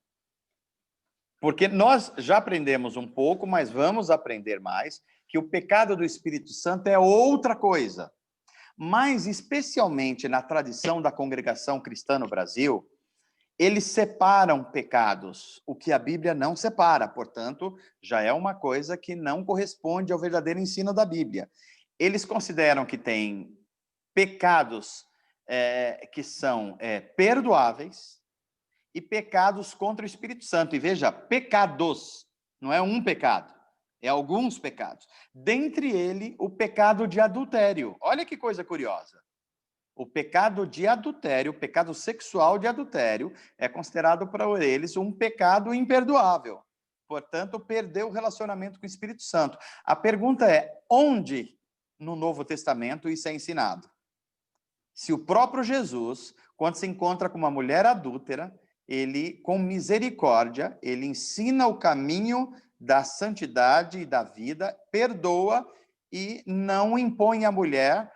Porque nós já aprendemos um pouco, mas vamos aprender mais, que o pecado do Espírito Santo é outra coisa. Mas, especialmente na tradição da congregação cristã no Brasil, eles separam pecados, o que a Bíblia não separa, portanto, já é uma coisa que não corresponde ao verdadeiro ensino da Bíblia. Eles consideram que tem pecados que são perdoáveis e pecados contra o Espírito Santo. E veja, pecados, não é um pecado, é alguns pecados. Dentre ele, o pecado de adultério. Olha que coisa curiosa. O pecado de adultério, o pecado sexual de adultério, é considerado para eles um pecado imperdoável. Portanto, perdeu o relacionamento com o Espírito Santo. A pergunta é, onde no Novo Testamento isso é ensinado? Se o próprio Jesus, quando se encontra com uma mulher adúltera, ele, com misericórdia, ele ensina o caminho da santidade e da vida, perdoa e não impõe à mulher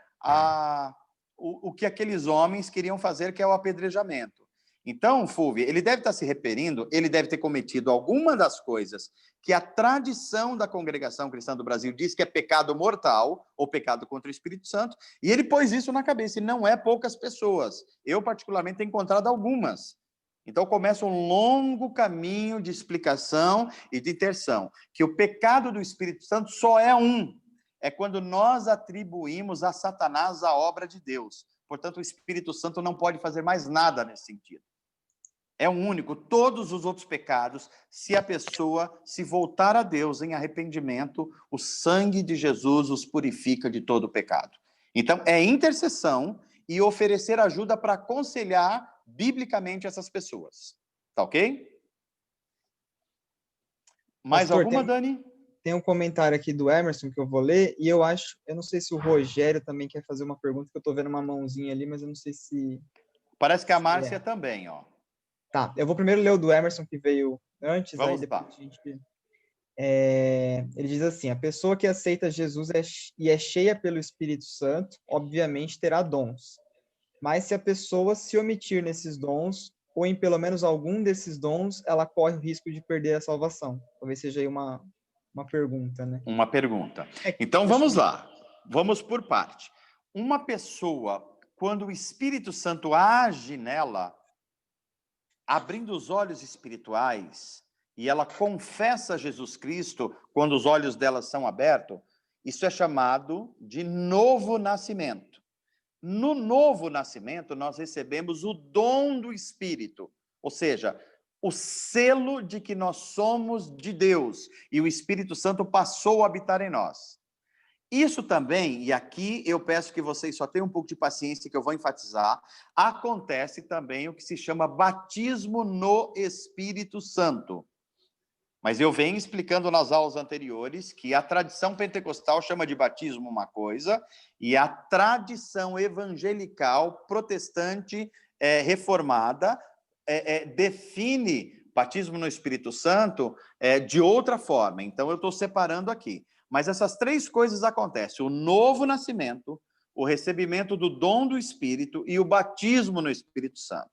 o que aqueles homens queriam fazer, que é o apedrejamento. Então, Fúvia, ele deve estar se referindo, ele deve ter cometido alguma das coisas que a tradição da congregação cristã do Brasil diz que é pecado mortal, ou pecado contra o Espírito Santo, e ele pôs isso na cabeça, e não é poucas pessoas. Eu, particularmente, tenho encontrado algumas. Então, começa um longo caminho de explicação e de intercessão, que o pecado do Espírito Santo só é um. É quando nós atribuímos a Satanás a obra de Deus. Portanto, o Espírito Santo não pode fazer mais nada nesse sentido. É um único. Todos os outros pecados, se a pessoa se voltar a Deus em arrependimento, o sangue de Jesus os purifica de todo o pecado. Então, é intercessão e oferecer ajuda para aconselhar biblicamente essas pessoas. Tá ok? Mais Pastor, alguma, Dani? Tem um comentário aqui do Emerson que eu vou ler, e eu não sei se o Rogério também quer fazer uma pergunta, que eu tô vendo uma mãozinha ali, mas eu não sei se... Parece que a Márcia também, ó. Tá, eu vou primeiro ler o do Emerson, que veio antes, Vamos aí depois lá. a gente... ele diz assim, a pessoa que aceita Jesus e é cheia pelo Espírito Santo, obviamente terá dons. Mas se a pessoa se omitir nesses dons, ou em pelo menos algum desses dons, ela corre o risco de perder a salvação. Talvez seja aí uma pergunta, né? Uma pergunta. Então, vamos lá. Vamos por parte. uma pessoa, quando o Espírito Santo age nela, abrindo os olhos espirituais, e ela confessa Jesus Cristo quando os olhos dela são abertos, isso é chamado de novo nascimento. No novo nascimento, nós recebemos o dom do Espírito, ou seja, o selo de que nós somos de Deus, e o Espírito Santo passou a habitar em nós. Isso também, e aqui eu peço que vocês só tenham um pouco de paciência, que eu vou enfatizar, acontece também o que se chama batismo no Espírito Santo. Mas eu venho explicando nas aulas anteriores que a tradição pentecostal chama de batismo uma coisa, e a tradição evangelical, protestante, reformada, define batismo no Espírito Santo de outra forma. Então, eu estou separando aqui. Mas essas três coisas acontecem: o novo nascimento, o recebimento do dom do Espírito e o batismo no Espírito Santo.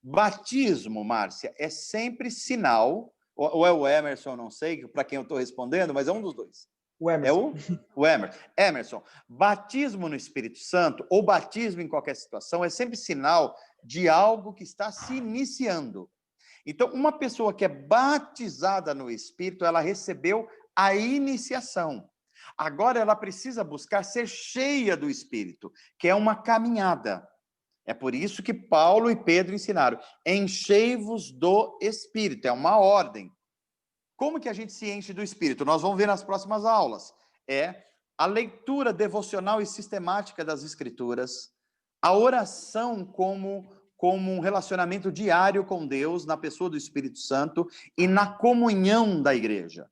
Batismo, Márcia, é sempre sinal, ou é o Emerson, não sei para quem eu estou respondendo, mas é um dos dois. O Emerson. É o Emerson. Emerson, batismo no Espírito Santo, ou batismo em qualquer situação, é sempre sinal de algo que está se iniciando. Então, uma pessoa que é batizada no Espírito, ela recebeu a iniciação. Agora ela precisa buscar ser cheia do Espírito, que é uma caminhada. É por isso que Paulo e Pedro ensinaram: enchei-vos do Espírito, é uma ordem. Como que a gente se enche do Espírito? Nós vamos ver nas próximas aulas. É a leitura devocional e sistemática das Escrituras, a oração como um relacionamento diário com Deus, na pessoa do Espírito Santo, e na comunhão da igreja.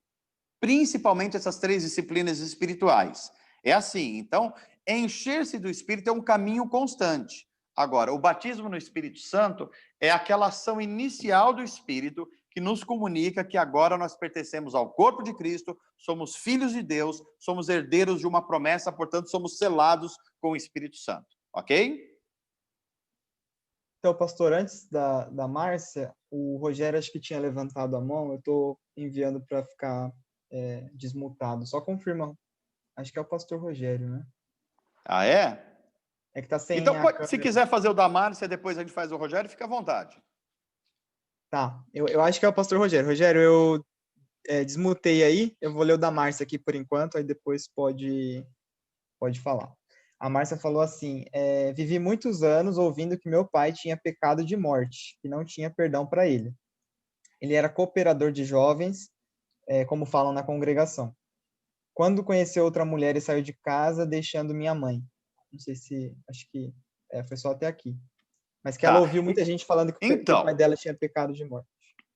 Principalmente essas três disciplinas espirituais. É assim, então, encher-se do Espírito é um caminho constante. Agora, o batismo no Espírito Santo é aquela ação inicial do Espírito que nos comunica que agora nós pertencemos ao corpo de Cristo, somos filhos de Deus, somos herdeiros de uma promessa, portanto, somos selados com o Espírito Santo. Ok? Então, pastor, antes da Márcia, o Rogério acho que tinha levantado a mão, eu estou enviando para ficar desmutado. Só confirma. Acho que é o pastor Rogério, né? Ah, é? É que tá sem então, a se quiser fazer o da Márcia, depois a gente faz o Rogério, fica à vontade. Tá, eu acho que é o pastor Rogério. Rogério, eu desmutei aí, eu vou ler o da Márcia aqui por enquanto, aí depois pode falar. A Márcia falou assim, vivi muitos anos ouvindo que meu pai tinha pecado de morte, que não tinha perdão para ele. Ele era cooperador de jovens, como falam na congregação. Quando conheceu outra mulher e saiu de casa, deixando minha mãe. Não sei se, acho que foi só até aqui. Mas que ela ouviu muita gente falando que o pai dela tinha pecado de morte.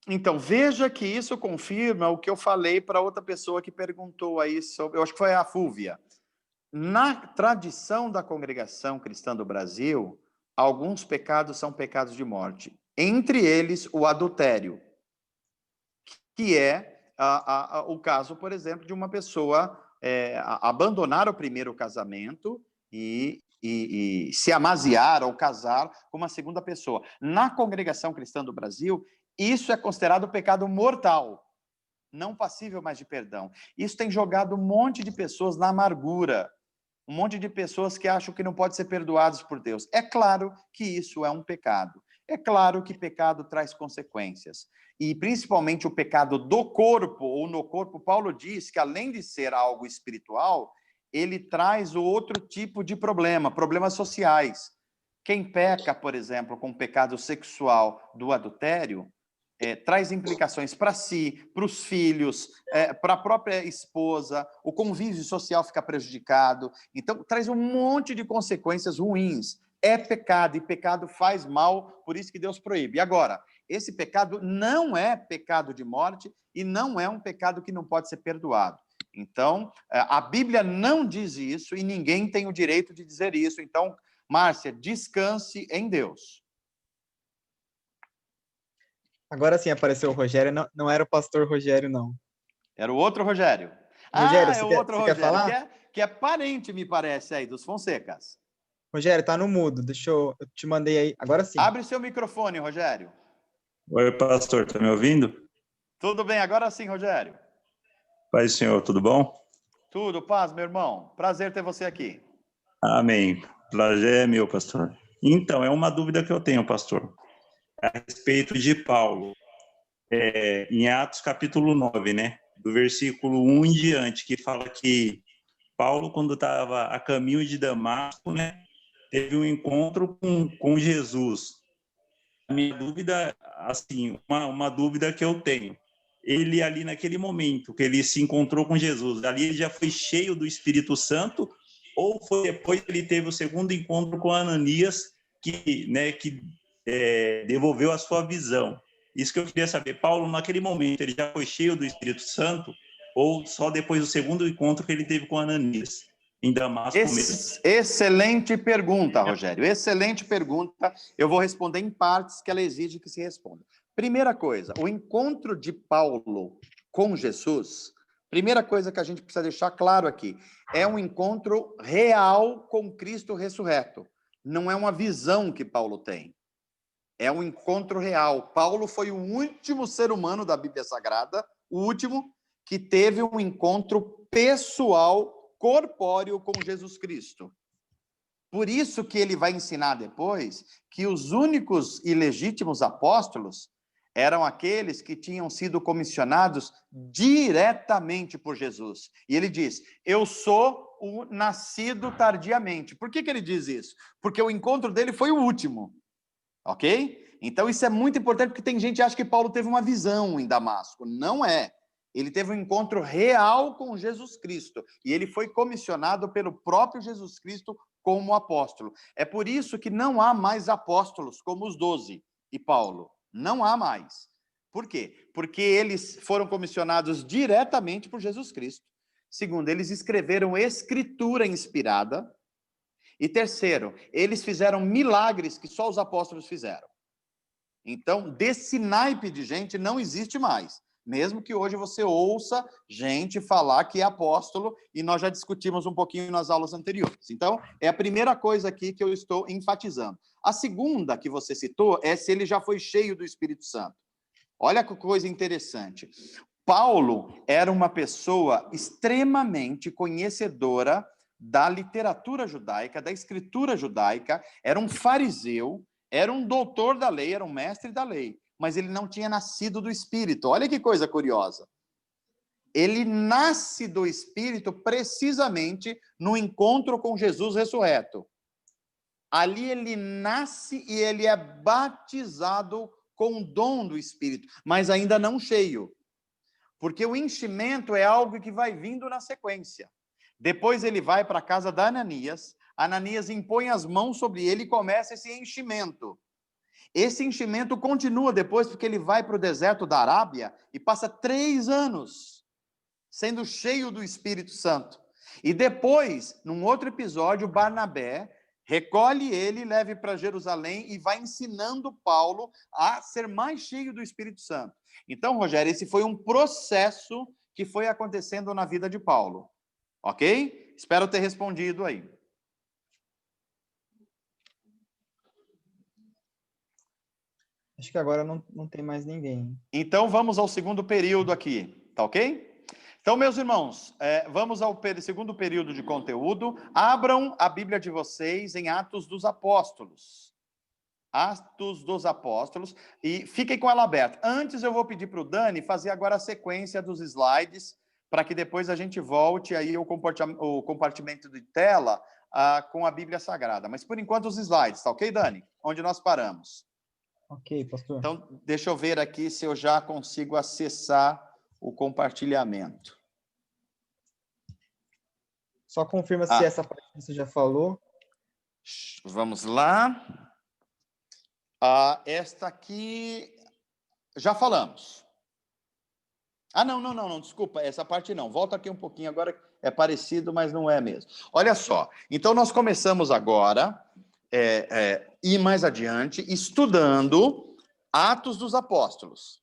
Então, veja que isso confirma o que eu falei para outra pessoa que perguntou aí sobre, eu acho que foi a Fúvia. Na tradição da congregação cristã do Brasil, alguns pecados são pecados de morte. Entre eles, o adultério, que é o caso, por exemplo, de uma pessoa abandonar o primeiro casamento e se amaziar ou casar com uma segunda pessoa. Na congregação cristã do Brasil, isso é considerado pecado mortal, não passível mais de perdão. Isso tem jogado um monte de pessoas na amargura, um monte de pessoas que acham que não podem ser perdoados por Deus. É claro que isso é um pecado. É claro que pecado traz consequências. E principalmente o pecado do corpo, ou no corpo, Paulo diz que além de ser algo espiritual, ele traz outro tipo de problemas sociais. Quem peca, por exemplo, com o pecado sexual do adultério, traz implicações para si, para os filhos, para a própria esposa, o convívio social fica prejudicado. Então, traz um monte de consequências ruins. É pecado, e pecado faz mal, por isso que Deus proíbe. E agora, esse pecado não é pecado de morte e não é um pecado que não pode ser perdoado. Então, a Bíblia não diz isso e ninguém tem o direito de dizer isso. Então, Márcia, descanse em Deus. Agora sim apareceu o Rogério, não era o pastor Rogério, não. Era o outro Rogério. Rogério, é o outro Rogério, quer falar? Que é parente, me parece, aí, dos Fonsecas. Rogério, tá no mudo, eu te mandei aí, agora sim. Abre seu microfone, Rogério. Oi, pastor, tá me ouvindo? Tudo bem, agora sim, Rogério. Pai, senhor, tudo bom? Tudo, paz, meu irmão. Prazer ter você aqui. Amém. Prazer é meu, pastor. Então, é uma dúvida que eu tenho, pastor, a respeito de Paulo, em Atos capítulo 9, né? Do versículo 1 em diante, que fala que Paulo, quando estava a caminho de Damasco, né, teve um encontro com Jesus. A minha dúvida, assim, uma dúvida que eu tenho. Ele ali naquele momento que ele se encontrou com Jesus, ali ele já foi cheio do Espírito Santo, ou foi depois que ele teve o segundo encontro com Ananias que devolveu a sua visão? Isso que eu queria saber. Paulo, naquele momento, ele já foi cheio do Espírito Santo, ou só depois do segundo encontro que ele teve com Ananias, em Damasco mesmo? Excelente pergunta, Rogério. Excelente pergunta. Eu vou responder em partes que ela exige que se responda. Primeira coisa, o encontro de Paulo com Jesus, primeira coisa que a gente precisa deixar claro aqui, é um encontro real com Cristo ressurreto. Não é uma visão que Paulo tem. É um encontro real. Paulo foi o último ser humano da Bíblia Sagrada, o último que teve um encontro pessoal, corpóreo com Jesus Cristo. Por isso que ele vai ensinar depois que os únicos e legítimos apóstolos eram aqueles que tinham sido comissionados diretamente por Jesus. E ele diz, eu sou o nascido tardiamente. Por que ele diz isso? Porque o encontro dele foi o último. Ok? Então isso é muito importante, porque tem gente que acha que Paulo teve uma visão em Damasco. Não é. Ele teve um encontro real com Jesus Cristo. E ele foi comissionado pelo próprio Jesus Cristo como apóstolo. É por isso que não há mais apóstolos como os 12 e Paulo. Não há mais. Por quê? Porque eles foram comissionados diretamente por Jesus Cristo. Segundo, eles escreveram escritura inspirada. E terceiro, eles fizeram milagres que só os apóstolos fizeram. Então, desse naipe de gente não existe mais. Mesmo que hoje você ouça gente falar que é apóstolo, e nós já discutimos um pouquinho nas aulas anteriores. Então, é a primeira coisa aqui que eu estou enfatizando. A segunda que você citou é se ele já foi cheio do Espírito Santo. Olha que coisa interessante. Paulo era uma pessoa extremamente conhecedora da literatura judaica, da escritura judaica, era um fariseu, era um doutor da lei, era um mestre da lei, mas ele não tinha nascido do Espírito. Olha que coisa curiosa. Ele nasce do Espírito precisamente no encontro com Jesus ressurreto. Ali ele nasce e ele é batizado com o dom do Espírito, mas ainda não cheio. Porque o enchimento é algo que vai vindo na sequência. Depois ele vai para a casa da Ananias, Ananias impõe as mãos sobre ele e começa esse enchimento. Esse enchimento continua depois, porque ele vai para o deserto da Arábia e passa 3 anos sendo cheio do Espírito Santo. E depois, num outro episódio, Barnabé recolhe ele, leva para Jerusalém e vai ensinando Paulo a ser mais cheio do Espírito Santo. Então, Rogério, esse foi um processo que foi acontecendo na vida de Paulo. Ok? Espero ter respondido aí. Acho que agora não tem mais ninguém. Então, vamos ao segundo período aqui, tá ok? Então, meus irmãos, vamos ao segundo período de conteúdo. Abram a Bíblia de vocês em Atos dos Apóstolos. Atos dos Apóstolos. E fiquem com ela aberta. Antes, eu vou pedir para o Dani fazer agora a sequência dos slides, para que depois a gente volte aí o compartimento de tela com a Bíblia Sagrada. Mas, por enquanto, os slides, tá ok, Dani? Onde nós paramos. Ok, pastor. Então, deixa eu ver aqui se eu já consigo acessar o compartilhamento. Só confirma se essa parte você já falou. Vamos lá. Esta aqui, já falamos. Não, desculpa, essa parte não. Volta aqui um pouquinho, agora é parecido, mas não é mesmo. Olha só, então nós começamos agora, e mais adiante, estudando Atos dos Apóstolos.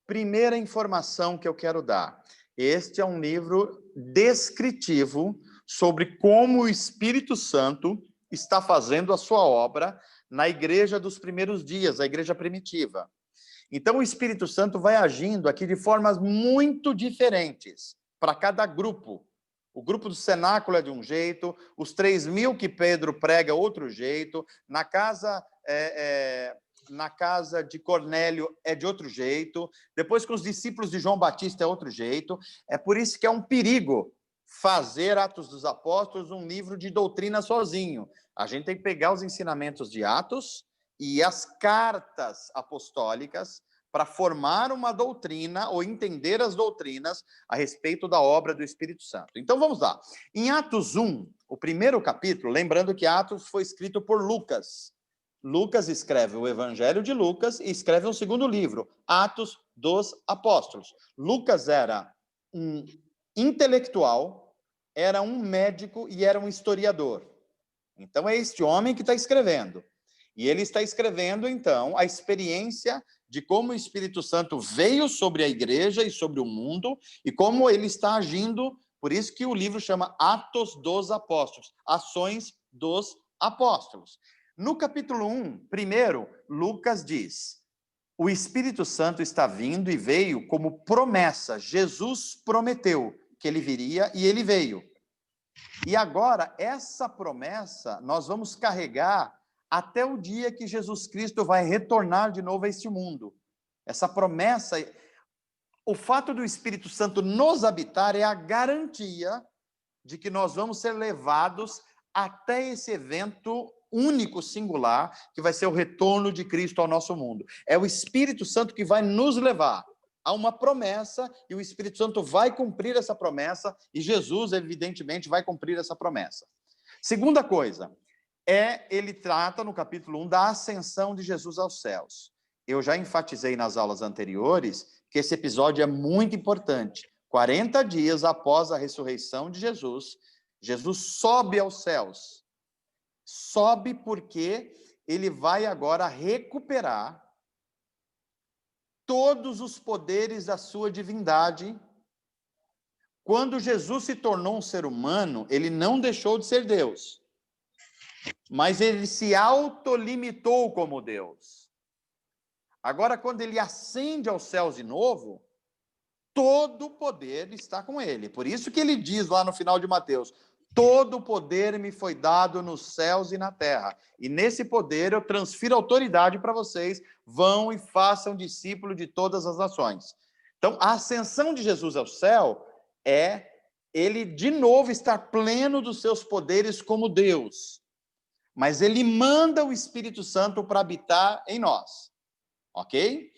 Primeira informação que eu quero dar. Este é um livro descritivo sobre como o Espírito Santo está fazendo a sua obra na igreja dos primeiros dias, a igreja primitiva. Então, o Espírito Santo vai agindo aqui de formas muito diferentes para cada grupo. o grupo do cenáculo é de um jeito, os 3.000 que Pedro prega é outro jeito, na casa de Cornélio é de outro jeito, depois com os discípulos de João Batista é outro jeito. É por isso que é um perigo fazer Atos dos Apóstolos um livro de doutrina sozinho. A gente tem que pegar os ensinamentos de Atos e as cartas apostólicas para formar uma doutrina ou entender as doutrinas a respeito da obra do Espírito Santo. Então, vamos lá. Em Atos 1, o primeiro capítulo, lembrando que Atos foi escrito por Lucas. Lucas escreve o Evangelho de Lucas e escreve um segundo livro, Atos dos Apóstolos. Lucas era um intelectual, era um médico e era um historiador. Então, é este homem que está escrevendo. E ele está escrevendo, então, a experiência de como o Espírito Santo veio sobre a igreja e sobre o mundo e como ele está agindo. Por isso que o livro chama Atos dos Apóstolos, Ações dos Apóstolos. No capítulo 1, primeiro, Lucas diz: o Espírito Santo está vindo e veio como promessa. Jesus prometeu que ele viria e ele veio. E agora, essa promessa, nós vamos carregar até o dia que Jesus Cristo vai retornar de novo a este mundo. Essa promessa, o fato do Espírito Santo nos habitar é a garantia de que nós vamos ser levados até esse evento único, singular, que vai ser o retorno de Cristo ao nosso mundo. É o Espírito Santo que vai nos levar a uma promessa, e o Espírito Santo vai cumprir essa promessa, e Jesus, evidentemente, vai cumprir essa promessa. Segunda coisa, ele trata no capítulo 1 da ascensão de Jesus aos céus. Eu já enfatizei nas aulas anteriores que esse episódio é muito importante. 40 dias após a ressurreição de Jesus, Jesus sobe aos céus. Sobe porque ele vai agora recuperar todos os poderes da sua divindade. Quando Jesus se tornou um ser humano, ele não deixou de ser Deus, mas ele se autolimitou como Deus. Agora, quando ele ascende aos céus de novo, todo o poder está com ele. Por isso que ele diz lá no final de Mateus: todo o poder me foi dado nos céus e na terra. E nesse poder eu transfiro autoridade para vocês. Vão e façam discípulo de todas as nações. Então, a ascensão de Jesus ao céu é ele de novo estar pleno dos seus poderes como Deus. Mas ele manda o Espírito Santo para habitar em nós. Ok?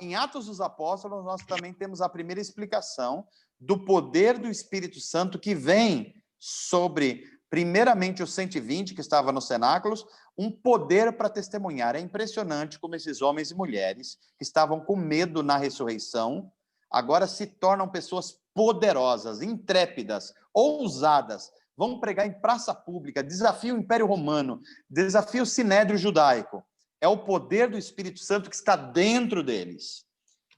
Em Atos dos Apóstolos, nós também temos a primeira explicação do poder do Espírito Santo que vem sobre, primeiramente, os 120 que estavam nos cenáculos, um poder para testemunhar. É impressionante como esses homens e mulheres que estavam com medo na ressurreição, agora se tornam pessoas poderosas, intrépidas, ousadas, vão pregar em praça pública, desafio o Império Romano, desafio o Sinédrio Judaico. É o poder do Espírito Santo que está dentro deles.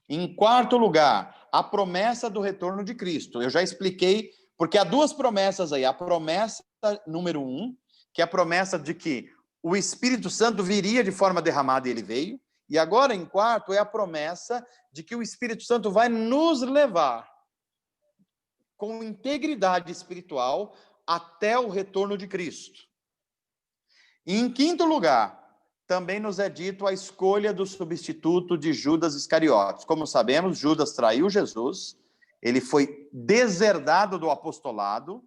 Em quarto lugar, a promessa do retorno de Cristo. Eu já expliquei, porque há duas promessas aí. A promessa número 1, que é a promessa de que o Espírito Santo viria de forma derramada e ele veio. E agora, em quarto, é a promessa de que o Espírito Santo vai nos levar com integridade espiritual até o retorno de Cristo. E em quinto lugar, também nos é dito a escolha do substituto de Judas Iscariotes. Como sabemos, Judas traiu Jesus, ele foi deserdado do apostolado,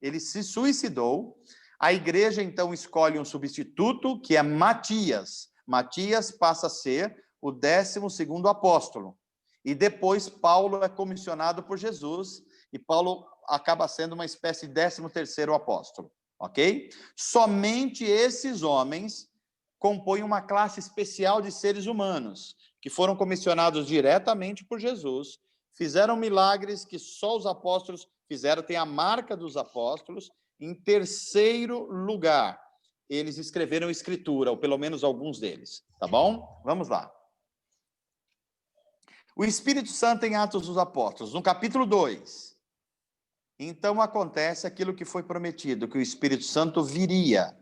ele se suicidou. A igreja, então, escolhe um substituto, que é Matias. Matias passa a ser o 12º apóstolo. E depois Paulo é comissionado por Jesus, e Paulo acaba sendo uma espécie de 13º apóstolo. Ok? Somente esses homens compõem uma classe especial de seres humanos, que foram comissionados diretamente por Jesus, fizeram milagres que só os apóstolos fizeram, tem a marca dos apóstolos. Em terceiro lugar, eles escreveram escritura, ou pelo menos alguns deles, tá bom? Vamos lá. O Espírito Santo em Atos dos Apóstolos, no capítulo 2. Então acontece aquilo que foi prometido, que o Espírito Santo viria.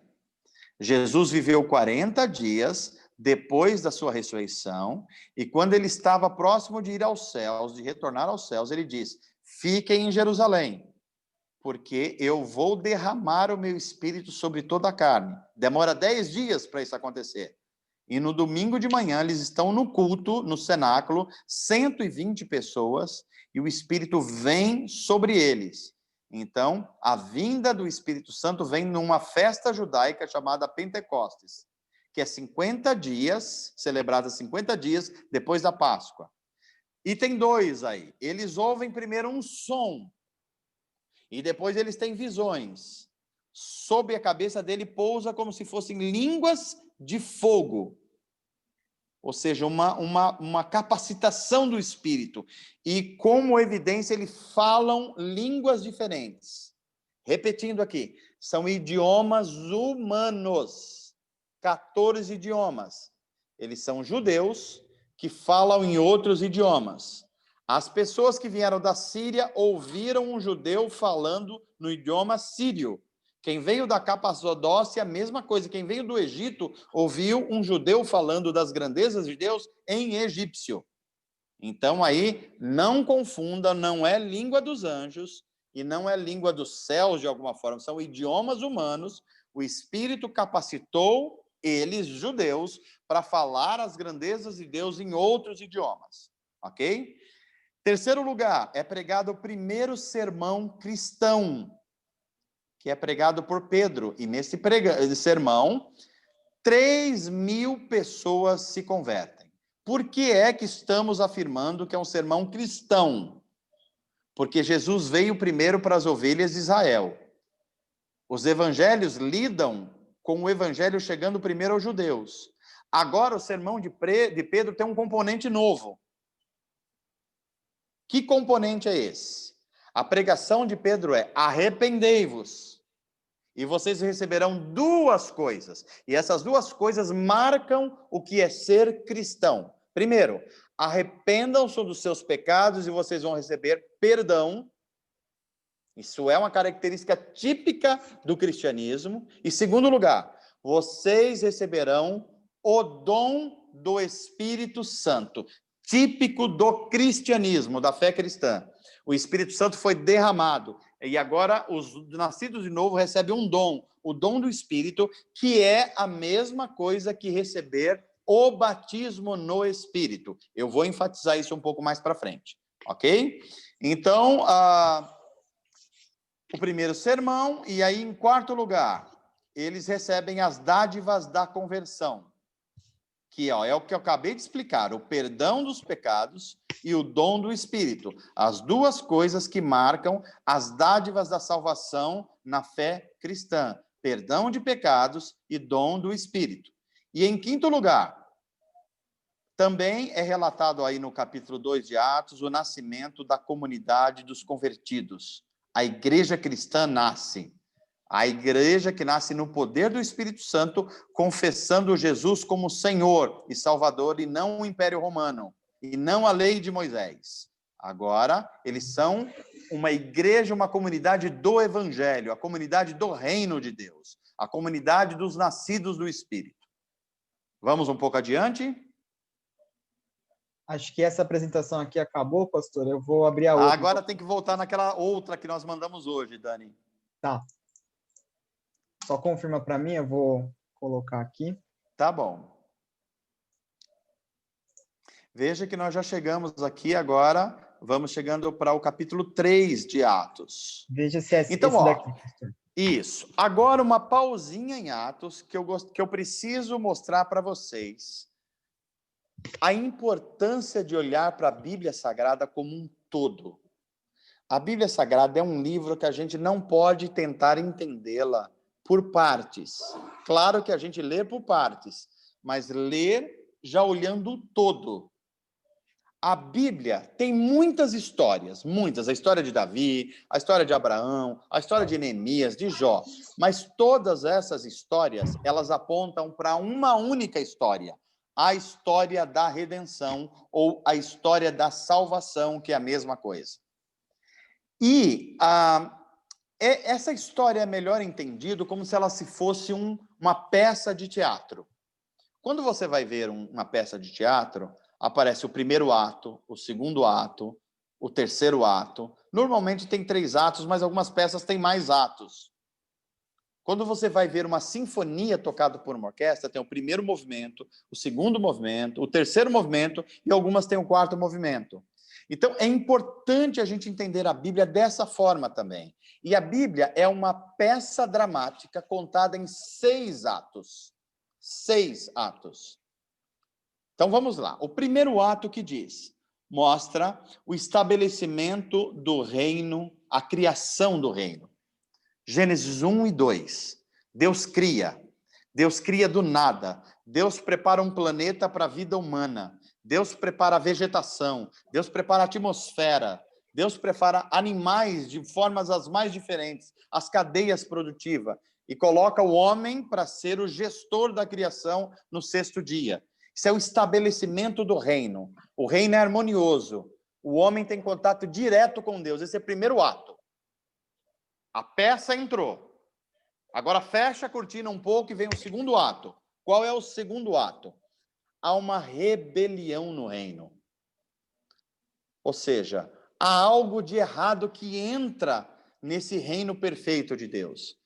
Jesus viveu 40 dias depois da sua ressurreição, e quando ele estava próximo de ir aos céus, de retornar aos céus, ele diz: fiquem em Jerusalém, porque eu vou derramar o meu espírito sobre toda a carne. Demora 10 dias para isso acontecer. E no domingo de manhã, eles estão no culto, no cenáculo, 120 pessoas, e o Espírito vem sobre eles. Então, a vinda do Espírito Santo vem numa festa judaica chamada Pentecostes, que é 50 dias, celebrada 50 dias depois da Páscoa. E tem dois aí. Eles ouvem primeiro um som, e depois eles têm visões. Sobre a cabeça dele pousa como se fossem línguas de fogo. Ou seja, uma capacitação do Espírito. E como evidência, eles falam línguas diferentes. Repetindo aqui, são idiomas humanos. 14 idiomas. Eles são judeus que falam em outros idiomas. As pessoas que vieram da Síria ouviram um judeu falando no idioma sírio. Quem veio da Capadócia, a mesma coisa. Quem veio do Egito, ouviu um judeu falando das grandezas de Deus em egípcio. Então, aí, não confunda, não é língua dos anjos e não é língua dos céus, de alguma forma. São idiomas humanos. O Espírito capacitou eles, judeus, para falar as grandezas de Deus em outros idiomas. Ok? Terceiro lugar, é pregado o primeiro sermão cristão, que é pregado por Pedro. E nesse sermão, 3.000 pessoas se convertem. Por que é que estamos afirmando que é um sermão cristão? Porque Jesus veio primeiro para as ovelhas de Israel. Os evangelhos lidam com o evangelho chegando primeiro aos judeus. Agora, o sermão de Pedro tem um componente novo. Que componente é esse? A pregação de Pedro é: arrependei-vos, e vocês receberão duas coisas. E essas duas coisas marcam o que é ser cristão. Primeiro, arrependam-se dos seus pecados e vocês vão receber perdão. Isso é uma característica típica do cristianismo. E segundo lugar, vocês receberão o dom do Espírito Santo, típico do cristianismo, da fé cristã. O Espírito Santo foi derramado. E agora os nascidos de novo recebem um dom, o dom do Espírito, que é a mesma coisa que receber o batismo no Espírito. Eu vou enfatizar isso um pouco mais para frente, ok? Então, o primeiro sermão, e aí, em quarto lugar, eles recebem as dádivas da conversão, que é o que eu acabei de explicar, o perdão dos pecados e o dom do Espírito, as duas coisas que marcam as dádivas da salvação na fé cristã, perdão de pecados e dom do Espírito. E em quinto lugar, também é relatado aí no capítulo 2 de Atos, o nascimento da comunidade dos convertidos. A igreja cristã nasce. A igreja que nasce no poder do Espírito Santo, confessando Jesus como Senhor e Salvador, e não o Império Romano, e não a lei de Moisés. Agora, eles são uma igreja, uma comunidade do Evangelho, a comunidade do reino de Deus, a comunidade dos nascidos do Espírito. Vamos um pouco adiante? Acho que essa apresentação aqui acabou, pastor. Eu vou abrir a outra. Agora tem que voltar naquela outra que nós mandamos hoje, Dani. Tá. Só confirma para mim, eu vou colocar aqui. Tá bom. Veja que nós já chegamos aqui agora, vamos chegando para o capítulo 3 de Atos. Veja se é então, esse daqui, pastor. Isso. Agora uma pausinha em Atos que eu preciso mostrar para vocês. A importância de olhar para a Bíblia Sagrada como um todo. A Bíblia Sagrada é um livro que a gente não pode tentar entendê-la por partes. Claro que a gente lê por partes, mas ler já olhando o todo. A Bíblia tem muitas histórias, muitas. A história de Davi, a história de Abraão, a história de Neemias, de Jó. Mas todas essas histórias, elas apontam para uma única história. A história da redenção ou a história da salvação, que é a mesma coisa. E essa história é melhor entendida como se ela fosse uma peça de teatro. Quando você vai ver uma peça de teatro, aparece o primeiro ato, o segundo ato, o terceiro ato, Normalmente tem 3 atos, mas algumas peças têm mais atos. Quando você vai ver uma sinfonia tocada por uma orquestra, tem o primeiro movimento, o segundo movimento, o terceiro movimento e algumas têm o quarto movimento. Então, é importante a gente entender a Bíblia dessa forma também. E a Bíblia é uma peça dramática contada em 6 atos. 6 atos. Então, vamos lá. O primeiro ato que diz, mostra o estabelecimento do reino, a criação do reino. Gênesis 1 e 2. Deus cria do nada. Deus prepara um planeta para a vida humana. Deus prepara a vegetação. Deus prepara a atmosfera. Deus prepara animais de formas as mais diferentes, as cadeias produtivas, e coloca o homem para ser o gestor da criação no 6º dia. Isso é o estabelecimento do reino. O reino é harmonioso. O homem tem contato direto com Deus. Esse é o primeiro ato. A peça entrou. Agora fecha a cortina um pouco e vem o segundo ato. Qual é o segundo ato? Há uma rebelião no reino. Ou seja, há algo de errado que entra nesse reino perfeito de Deus.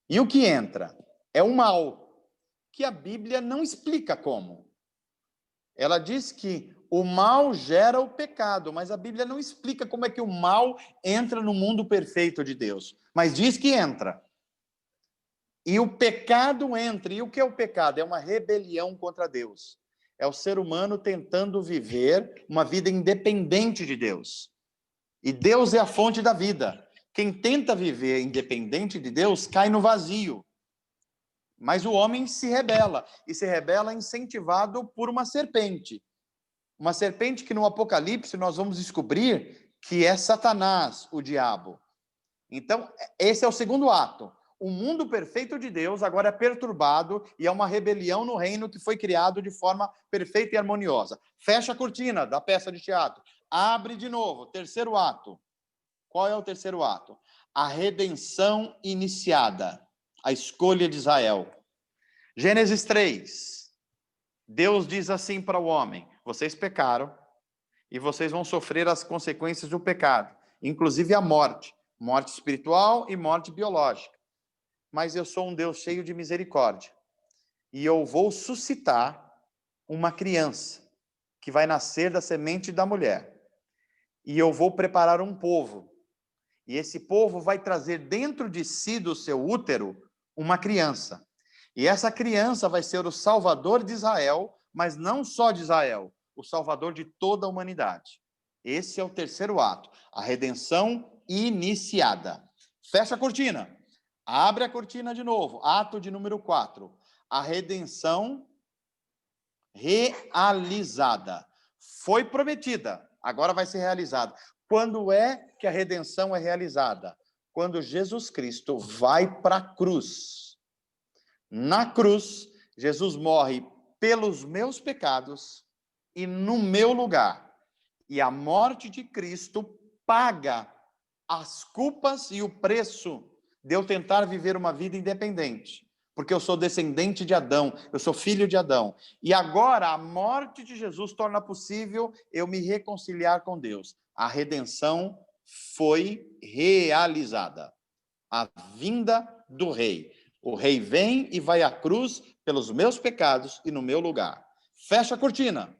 E o que entra? É o mal, que a Bíblia não explica como. Ela diz que o mal gera o pecado, mas a Bíblia não explica como é que o mal entra no mundo perfeito de Deus. Mas diz que entra. E o pecado entra. E o que é o pecado? É uma rebelião contra Deus. É o ser humano tentando viver uma vida independente de Deus. E Deus é a fonte da vida. Quem tenta viver independente de Deus cai no vazio. Mas o homem se rebela. E se rebela incentivado por uma serpente. Uma serpente que no Apocalipse nós vamos descobrir que é Satanás, o diabo. Então, esse é o segundo ato. O mundo perfeito de Deus agora é perturbado e é uma rebelião no reino que foi criado de forma perfeita e harmoniosa. Fecha a cortina da peça de teatro. Abre de novo. Terceiro ato. Qual é o terceiro ato? A redenção iniciada. A escolha de Israel. Gênesis 3. Deus diz assim para o homem: vocês pecaram e vocês vão sofrer as consequências do pecado, inclusive a morte. Morte espiritual e morte biológica. Mas eu sou um Deus cheio de misericórdia. E eu vou suscitar uma criança que vai nascer da semente da mulher. E eu vou preparar um povo. E esse povo vai trazer dentro de si, do seu útero, uma criança. E essa criança vai ser o salvador de Israel, mas não só de Israel, o salvador de toda a humanidade. Esse é o terceiro ato, a redenção iniciada. Fecha a cortina. Abre a cortina de novo. Ato de número 4. A redenção realizada. Foi prometida, agora vai ser realizada. Quando é que a redenção é realizada? Quando Jesus Cristo vai para a cruz. Na cruz, Jesus morre pelos meus pecados e no meu lugar. E a morte de Cristo paga as culpas e o preço de eu tentar viver uma vida independente. Porque eu sou descendente de Adão, eu sou filho de Adão. E agora a morte de Jesus torna possível eu me reconciliar com Deus. A redenção foi realizada. A vinda do rei. O rei vem e vai à cruz pelos meus pecados e no meu lugar. Fecha a cortina.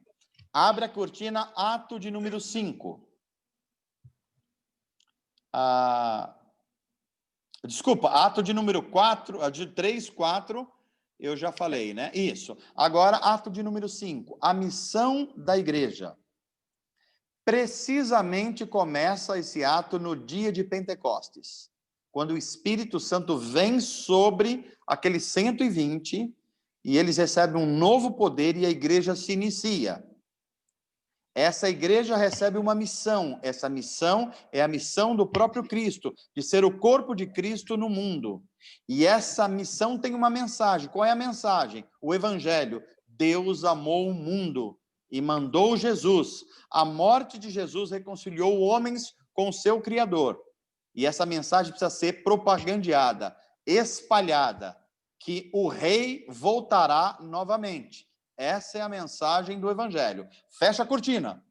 Abre a cortina, ato de número 5. Desculpa, ato de número 4, de 3, 4, eu já falei, né? Isso. Agora, ato de número 5, a missão da igreja. Precisamente começa esse ato no dia de Pentecostes, quando o Espírito Santo vem sobre aqueles 120 e eles recebem um novo poder e a igreja se inicia. Essa igreja recebe uma missão. Essa missão é a missão do próprio Cristo, de ser o corpo de Cristo no mundo. E essa missão tem uma mensagem. Qual é a mensagem? O Evangelho. Deus amou o mundo e mandou Jesus. A morte de Jesus reconciliou homens com o seu Criador. E essa mensagem precisa ser propagandeada, espalhada, que o rei voltará novamente. Essa é a mensagem do Evangelho. Fecha a cortina.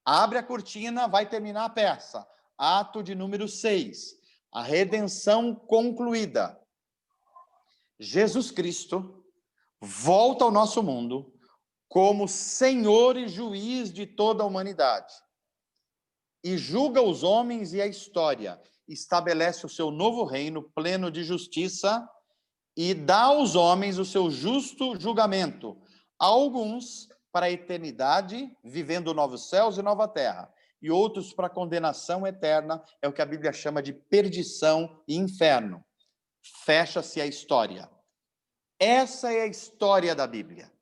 Abre a cortina, vai terminar a peça. ato de número 6, a redenção concluída. Jesus Cristo volta ao nosso mundo como Senhor e juiz de toda a humanidade e julga os homens e a história, estabelece o seu novo reino pleno de justiça e dá aos homens o seu justo julgamento, a alguns para a eternidade, vivendo novos céus e nova terra, e outros para a condenação eterna, é o que a Bíblia chama de perdição e inferno. Fecha-se a história. Essa é a história da Bíblia.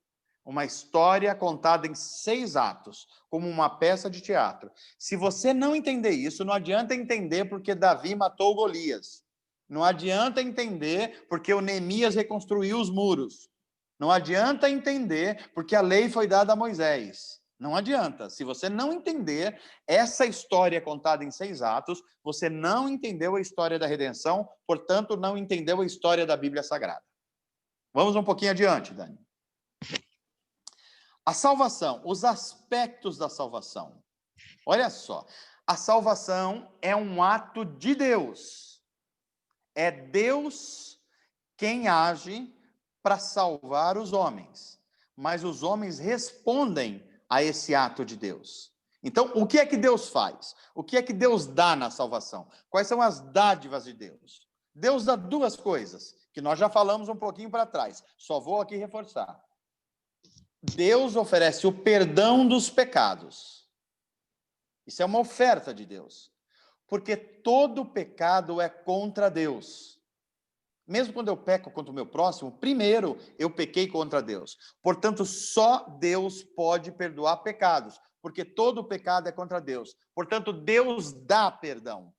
Uma história contada em 6 atos, como uma peça de teatro. Se você não entender isso, não adianta entender porque Davi matou Golias. Não adianta entender porque o Neemias reconstruiu os muros. Não adianta entender porque a lei foi dada a Moisés. Não adianta. Se você não entender essa história contada em 6 atos, você não entendeu a história da redenção, portanto, não entendeu a história da Bíblia Sagrada. Vamos um pouquinho adiante, Dani. A salvação, os aspectos da salvação. Olha só, a salvação é um ato de Deus. É Deus quem age para salvar os homens. Mas os homens respondem a esse ato de Deus. Então, o que é que Deus faz? O que é que Deus dá na salvação? Quais são as dádivas de Deus? Deus dá 2 coisas, que nós já falamos um pouquinho para trás. Só vou aqui reforçar. Deus oferece o perdão dos pecados. Isso é uma oferta de Deus. Porque todo pecado é contra Deus. Mesmo quando eu peco contra o meu próximo, primeiro eu pequei contra Deus. Portanto, só Deus pode perdoar pecados, porque todo pecado é contra Deus. Portanto, Deus dá perdão.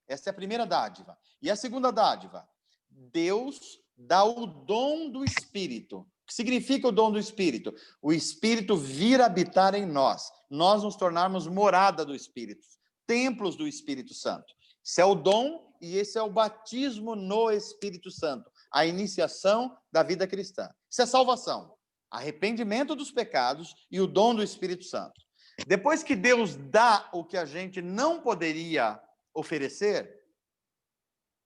Essa é a primeira dádiva. E a segunda dádiva, Deus dá o dom do Espírito. O que significa o dom do Espírito? O Espírito vir habitar em nós. Nós nos tornarmos morada do Espírito, templos do Espírito Santo. Esse é o dom e esse é o batismo no Espírito Santo, a iniciação da vida cristã. Isso é salvação, arrependimento dos pecados e o dom do Espírito Santo. Depois que Deus dá o que a gente não poderia oferecer,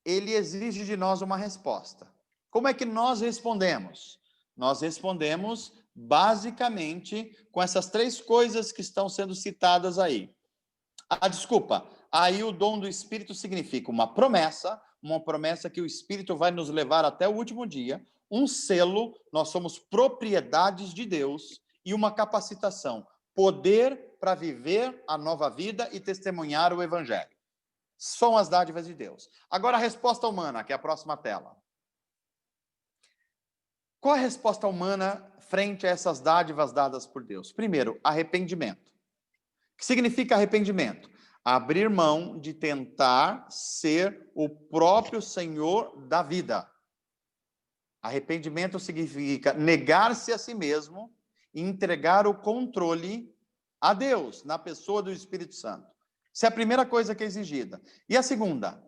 ele exige de nós uma resposta. Como é que nós respondemos? Nós respondemos basicamente com essas 3 coisas que estão sendo citadas aí. Desculpa, aí o dom do Espírito significa uma promessa que o Espírito vai nos levar até o último dia, um selo, nós somos propriedades de Deus, e uma capacitação, poder para viver a nova vida e testemunhar o Evangelho. São as dádivas de Deus. Agora a resposta humana, que é a próxima tela. Qual a resposta humana frente a essas dádivas dadas por Deus? Primeiro, arrependimento. O que significa arrependimento? Abrir mão de tentar ser o próprio Senhor da vida. Arrependimento significa negar-se a si mesmo e entregar o controle a Deus, na pessoa do Espírito Santo. Essa é a primeira coisa que é exigida. E a segunda,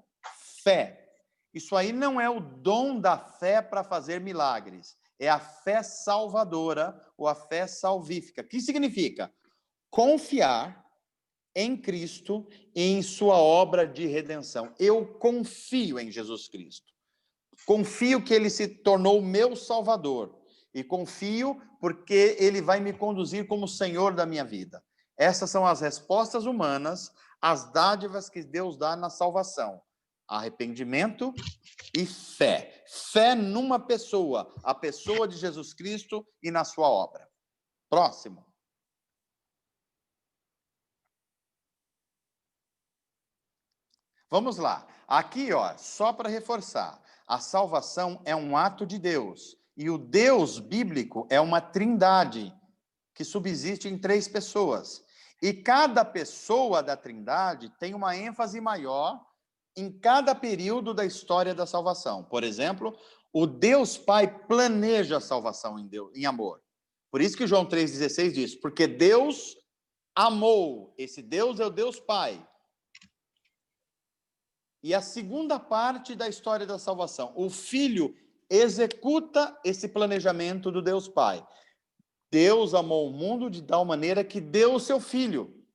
fé. Isso aí não é o dom da fé para fazer milagres. É a fé salvadora ou a fé salvífica. O que significa? Confiar em Cristo e em sua obra de redenção. Eu confio em Jesus Cristo. Confio que ele se tornou meu Salvador. E confio porque ele vai me conduzir como Senhor da minha vida. Essas são as respostas humanas, as dádivas que Deus dá na salvação. Arrependimento e fé. Fé numa pessoa, a pessoa de Jesus Cristo e na sua obra. Próximo. Vamos lá. Aqui, ó, só para reforçar. A salvação é um ato de Deus. E o Deus bíblico é uma trindade que subsiste em 3 pessoas. E cada pessoa da trindade tem uma ênfase maior em cada período da história da salvação. Por exemplo, o Deus Pai planeja a salvação em amor. Por isso que João 3,16 diz, porque Deus amou, esse Deus é o Deus Pai. E a segunda parte da história da salvação, o Filho executa esse planejamento do Deus Pai. Deus amou o mundo de tal maneira que deu o seu Filho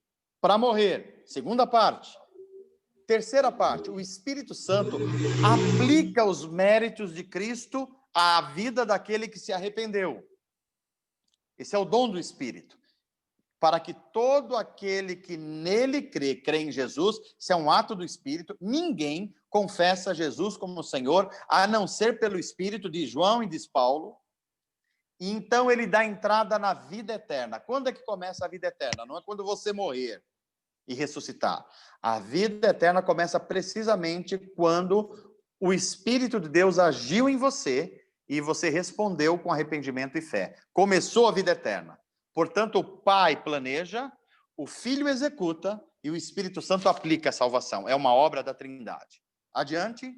para morrer. Segunda parte. Terceira parte, o Espírito Santo aplica os méritos de Cristo à vida daquele que se arrependeu. Esse é o dom do Espírito. Para que todo aquele que nele crê em Jesus, isso é um ato do Espírito, ninguém confessa Jesus como Senhor, a não ser pelo Espírito de João e de Paulo, e então ele dá entrada na vida eterna. Quando é que começa a vida eterna? Não é quando você morrer e ressuscitar. A vida eterna começa precisamente quando o Espírito de Deus agiu em você e você respondeu com arrependimento e fé. Começou a vida eterna. Portanto, o Pai planeja, o Filho executa e o Espírito Santo aplica a salvação. É uma obra da Trindade. Adiante.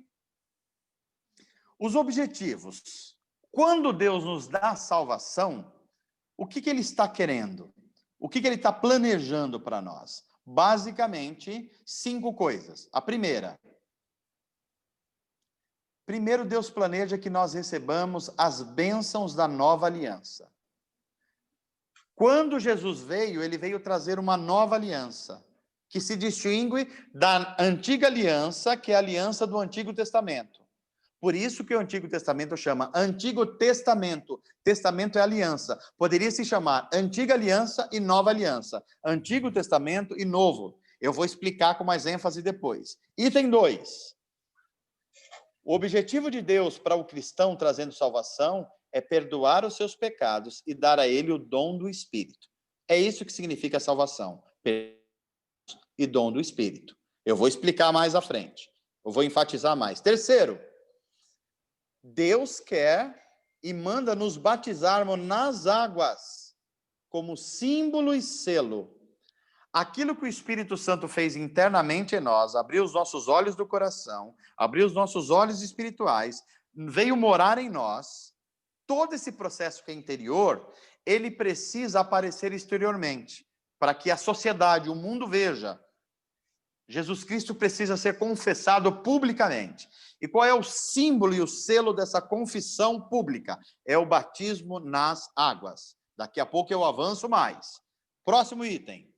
Os objetivos. Quando Deus nos dá a salvação, o que Ele está querendo? O que Ele está planejando para nós? Basicamente, 5 coisas. A primeira. Primeiro, Deus planeja que nós recebamos as bênçãos da nova aliança. Quando Jesus veio, ele veio trazer uma nova aliança, que se distingue da antiga aliança, que é a aliança do Antigo Testamento. Por isso que o Antigo Testamento chama Antigo Testamento. Testamento é aliança. Poderia se chamar Antiga Aliança e Nova Aliança. Antigo Testamento e Novo. Eu vou explicar com mais ênfase depois. Item 2. O objetivo de Deus para o cristão trazendo salvação é perdoar os seus pecados e dar a ele o dom do Espírito. É isso que significa salvação. E dom do Espírito. Eu vou explicar mais à frente. Eu vou enfatizar mais. Terceiro, Deus quer e manda nos batizarmos nas águas, como símbolo e selo. Aquilo que o Espírito Santo fez internamente em nós, abriu os nossos olhos do coração, abriu os nossos olhos espirituais, veio morar em nós. Todo esse processo que é interior, ele precisa aparecer exteriormente, para que a sociedade, o mundo veja. Jesus Cristo precisa ser confessado publicamente. E qual é o símbolo e o selo dessa confissão pública? É o batismo nas águas. Daqui a pouco eu avanço mais. Próximo item.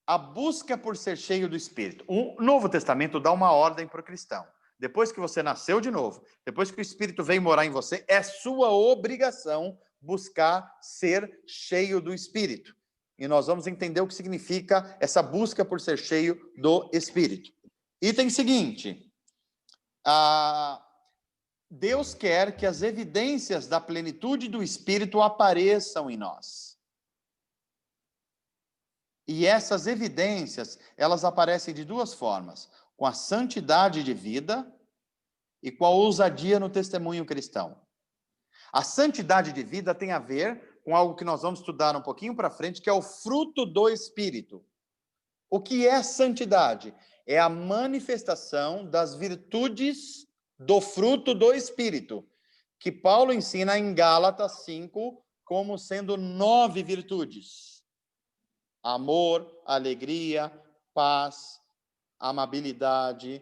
A busca por ser cheio do Espírito. O Novo Testamento dá uma ordem para o cristão. Depois que você nasceu de novo, depois que o Espírito veio morar em você, é sua obrigação buscar ser cheio do Espírito. E nós vamos entender o que significa essa busca por ser cheio do Espírito. Item seguinte. Deus quer que as evidências da plenitude do Espírito apareçam em nós. E essas evidências, elas aparecem de 2 formas. Com a santidade de vida e com a ousadia no testemunho cristão. A santidade de vida tem a ver com algo que nós vamos estudar um pouquinho para frente, que é o fruto do Espírito. O que é santidade? É a manifestação das virtudes do fruto do Espírito, que Paulo ensina em Gálatas 5 como sendo 9 virtudes. Amor, alegria, paz, amabilidade,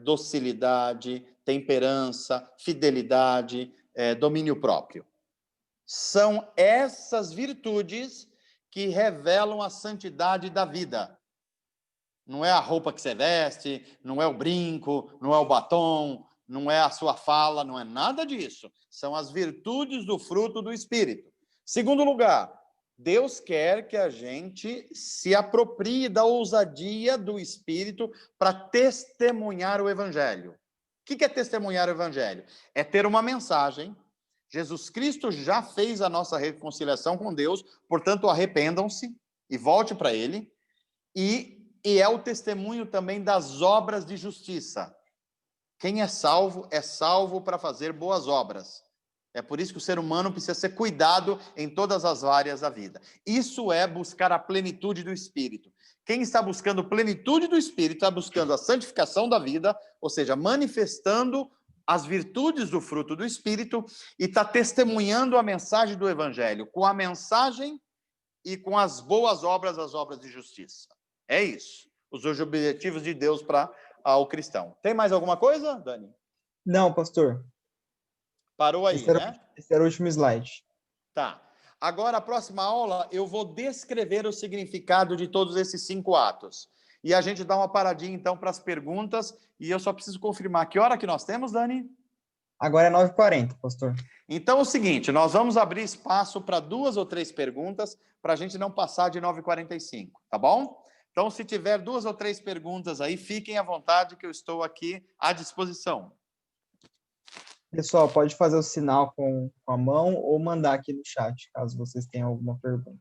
docilidade, temperança, fidelidade, domínio próprio. São essas virtudes que revelam a santidade da vida. Não é a roupa que você veste, não é o brinco, não é o batom, não é a sua fala, não é nada disso. São as virtudes do fruto do Espírito. Segundo lugar, Deus quer que a gente se aproprie da ousadia do Espírito para testemunhar o Evangelho. O que é testemunhar o Evangelho? É ter uma mensagem. Jesus Cristo já fez a nossa reconciliação com Deus, portanto, arrependam-se e volte para Ele. E é o testemunho também das obras de justiça. Quem é salvo para fazer boas obras. É por isso que o ser humano precisa ser cuidado em todas as áreas da vida. Isso é buscar a plenitude do Espírito. Quem está buscando plenitude do Espírito está buscando a santificação da vida, ou seja, manifestando as virtudes do fruto do Espírito e está testemunhando a mensagem do Evangelho, com a mensagem e com as boas obras, as obras de justiça. É isso, os objetivos de Deus para o cristão. Tem mais alguma coisa, Dani? Não, pastor. Parou aí, né? Esse era o último slide. Tá. Agora, a próxima aula, eu vou descrever o significado de todos esses 5 atos. e a gente dá uma paradinha, então, para as perguntas, e eu só preciso confirmar que hora que nós temos, Dani? Agora é 9h40, pastor. Então, é o seguinte, nós vamos abrir espaço para 2 ou 3 perguntas, para a gente não passar de 9h45, tá bom? Então, se tiver 2 ou 3 perguntas aí, fiquem à vontade, que eu estou aqui à disposição. Pessoal, pode fazer o sinal com a mão ou mandar aqui no chat, caso vocês tenham alguma pergunta.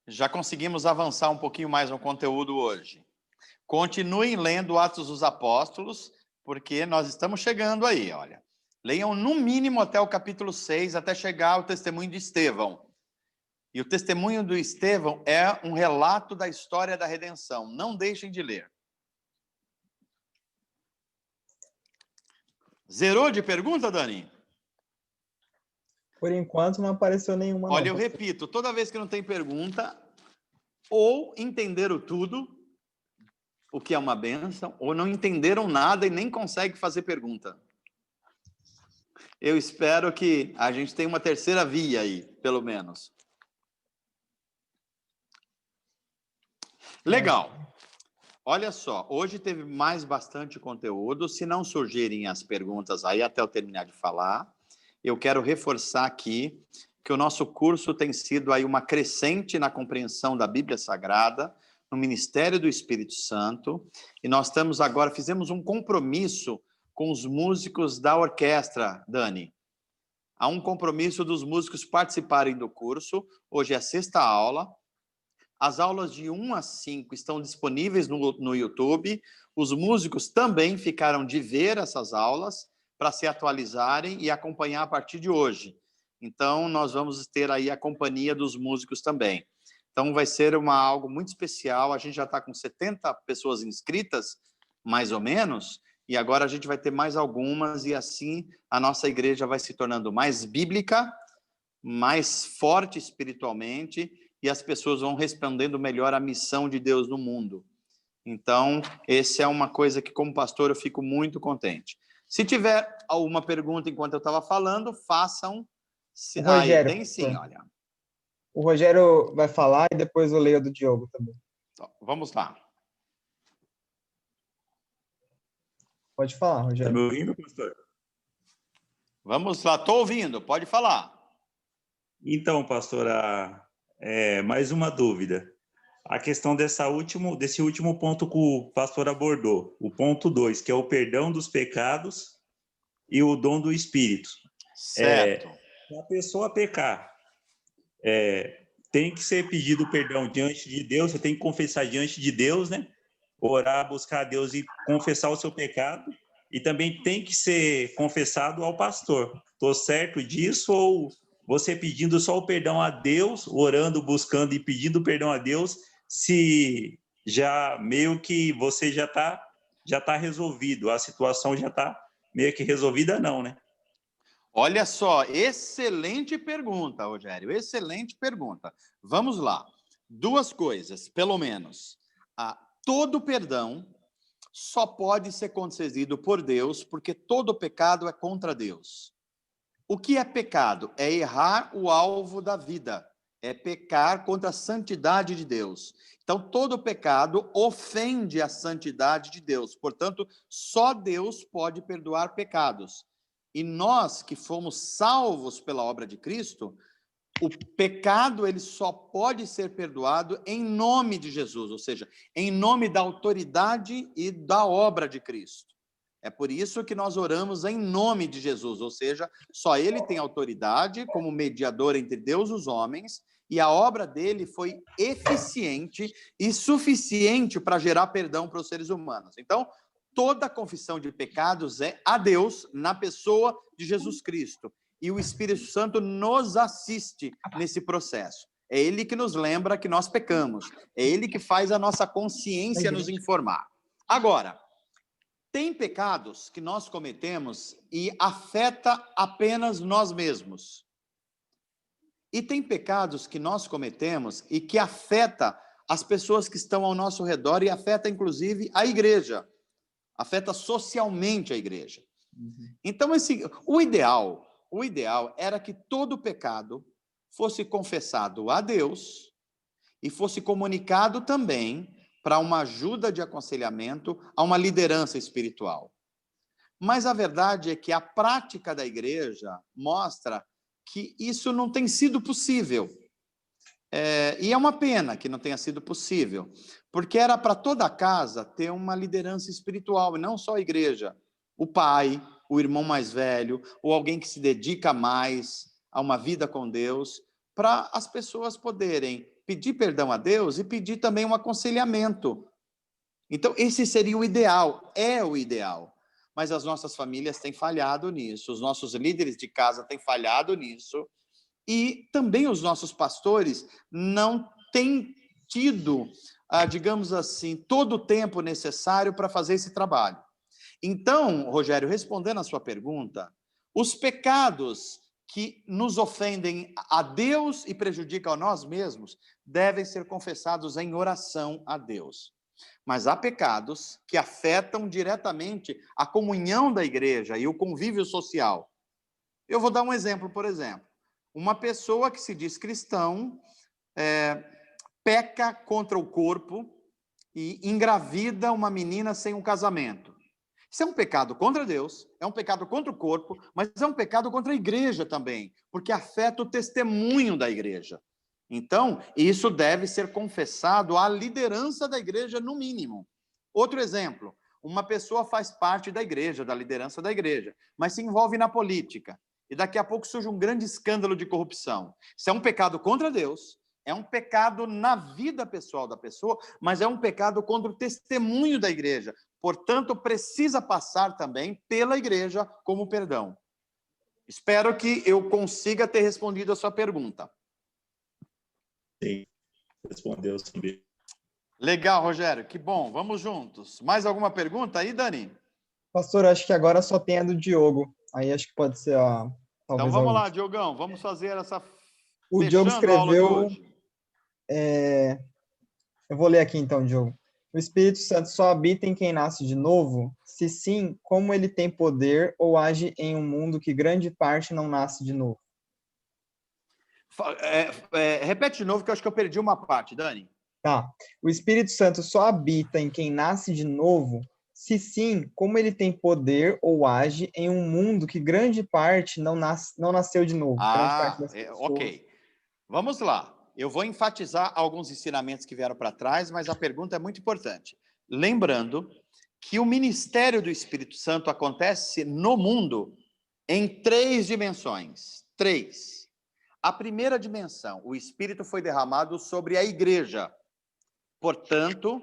Já conseguimos avançar um pouquinho mais no conteúdo hoje. Continuem lendo Atos dos Apóstolos, porque nós estamos chegando aí, olha. Leiam no mínimo até o capítulo 6, até chegar ao testemunho de Estevão. E o testemunho do Estevão é um relato da história da redenção. Não deixem de ler. Zerou de pergunta, Dani? Por enquanto, não apareceu nenhuma. Olha, não, eu repito, toda vez que não tem pergunta, ou entenderam tudo, o que é uma bênção, ou não entenderam nada e nem conseguem fazer pergunta. Eu espero que a gente tenha uma terceira via aí, pelo menos. Legal. Olha só, hoje teve mais bastante conteúdo. Se não surgirem as perguntas aí até eu terminar de falar, eu quero reforçar aqui que o nosso curso tem sido aí uma crescente na compreensão da Bíblia Sagrada, no Ministério do Espírito Santo, e nós estamos agora, fizemos um compromisso com os músicos da orquestra, Dani. Há um compromisso dos músicos participarem do curso. Hoje é a 6ª aula. As aulas de 1 a 5 estão disponíveis no YouTube. Os músicos também ficaram de ver essas aulas para se atualizarem e acompanhar a partir de hoje. Então, nós vamos ter aí a companhia dos músicos também. Então, vai ser algo muito especial. A gente já está com 70 pessoas inscritas, mais ou menos, e agora a gente vai ter mais algumas, e assim a nossa igreja vai se tornando mais bíblica, mais forte espiritualmente, e as pessoas vão respondendo melhor à missão de Deus no mundo. Então, essa é uma coisa que, como pastor, eu fico muito contente. Se tiver alguma pergunta enquanto eu estava falando, façam. Rogério, tem sim, olha. O Rogério vai falar e depois eu leio do Diogo também. Então, vamos lá. Pode falar, Rogério. Está me ouvindo, pastor? Vamos lá, estou ouvindo, pode falar. Então, pastora, mais uma dúvida. A questão desse último ponto que o pastor abordou, o ponto 2, que é o perdão dos pecados e o dom do Espírito. Certo. Se a pessoa pecar, tem que ser pedido perdão diante de Deus, você tem que confessar diante de Deus, né? Orar, buscar a Deus e confessar o seu pecado, e também tem que ser confessado ao pastor. Estou certo disso, ou você pedindo só o perdão a Deus, orando, buscando e pedindo perdão a Deus, se já meio que você já tá resolvido, a situação já está meio que resolvida, não, né? Olha só, excelente pergunta, Rogério, excelente pergunta. Vamos lá. 2 coisas, pelo menos. Todo perdão só pode ser concedido por Deus, porque todo pecado é contra Deus. O que é pecado? É errar o alvo da vida. É pecar contra a santidade de Deus. Então, todo pecado ofende a santidade de Deus. Portanto, só Deus pode perdoar pecados. E nós que fomos salvos pela obra de Cristo, o pecado ele só pode ser perdoado em nome de Jesus, ou seja, em nome da autoridade e da obra de Cristo. É por isso que nós oramos em nome de Jesus, ou seja, só ele tem autoridade como mediador entre Deus e os homens, e a obra dele foi eficiente e suficiente para gerar perdão para os seres humanos. Então, toda confissão de pecados é a Deus na pessoa de Jesus Cristo. E o Espírito Santo nos assiste nesse processo. É ele que nos lembra que nós pecamos. É ele que faz a nossa consciência nos informar. Agora, tem pecados que nós cometemos e afeta apenas nós mesmos. E tem pecados que nós cometemos e que afeta as pessoas que estão ao nosso redor e afeta, inclusive, a igreja. Afeta socialmente a igreja. Então, o ideal era que todo pecado fosse confessado a Deus e fosse comunicado também para uma ajuda de aconselhamento a uma liderança espiritual. Mas a verdade é que a prática da igreja mostra que isso não tem sido possível. E é uma pena que não tenha sido possível, porque era para toda a casa ter uma liderança espiritual, e não só a igreja. O pai, o irmão mais velho, ou alguém que se dedica mais a uma vida com Deus, para as pessoas poderem pedir perdão a Deus e pedir também um aconselhamento. Então, esse seria o ideal, é o ideal. Mas as nossas famílias têm falhado nisso, os nossos líderes de casa têm falhado nisso, e também os nossos pastores não têm tido, digamos assim, todo o tempo necessário para fazer esse trabalho. Então, Rogério, respondendo à sua pergunta, os pecados que nos ofendem a Deus e prejudicam a nós mesmos devem ser confessados em oração a Deus. Mas há pecados que afetam diretamente a comunhão da igreja e o convívio social. Eu vou dar um exemplo, por exemplo. Uma pessoa que se diz cristão peca contra o corpo e engravida uma menina sem um casamento. Isso é um pecado contra Deus, é um pecado contra o corpo, mas é um pecado contra a igreja também, porque afeta o testemunho da igreja. Então, isso deve ser confessado à liderança da igreja, no mínimo. Outro exemplo, uma pessoa faz parte da igreja, da liderança da igreja, mas se envolve na política, e daqui a pouco surge um grande escândalo de corrupção. Isso é um pecado contra Deus, é um pecado na vida pessoal da pessoa, mas é um pecado contra o testemunho da igreja. Portanto, precisa passar também pela igreja como perdão. Espero que eu consiga ter respondido a sua pergunta. Sim, respondeu sim. Legal, Rogério, que bom, vamos juntos. Mais alguma pergunta aí, Dani? Pastor, acho que agora só tem a do Diogo. Aí acho que pode ser a... Então vamos lá, Diogão, vamos fazer essa... O Diogo escreveu... Eu vou ler aqui então, Diogo. O Espírito Santo só habita em quem nasce de novo? Se sim, como ele tem poder ou age em um mundo que grande parte não nasce de novo? Repete de novo, que eu acho que eu perdi uma parte, Dani. Tá. O Espírito Santo só habita em quem nasce de novo? Se sim, como ele tem poder ou age em um mundo que grande parte não nasceu de novo? Ok. Vamos lá. Eu vou enfatizar alguns ensinamentos que vieram para trás, mas a pergunta é muito importante. Lembrando que o ministério do Espírito Santo acontece no mundo em 3 dimensões. 3. A primeira dimensão, o Espírito foi derramado sobre a igreja. Portanto,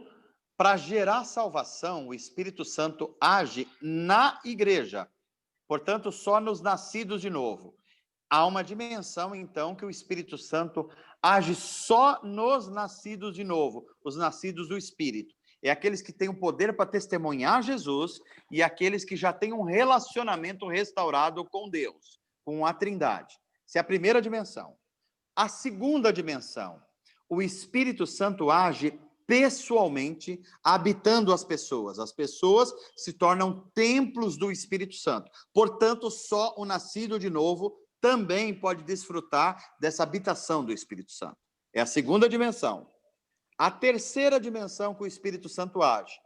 para gerar salvação, o Espírito Santo age na igreja. Portanto, só nos nascidos de novo. Há uma dimensão, então, que o Espírito Santo age só nos nascidos de novo, os nascidos do Espírito. É aqueles que têm o poder para testemunhar Jesus e aqueles que já têm um relacionamento restaurado com Deus, com a Trindade. Essa é a primeira dimensão. A segunda dimensão, o Espírito Santo age pessoalmente, habitando as pessoas. As pessoas se tornam templos do Espírito Santo. Portanto, só o nascido de novo também pode desfrutar dessa habitação do Espírito Santo. É a segunda dimensão. A terceira dimensão que o Espírito Santo age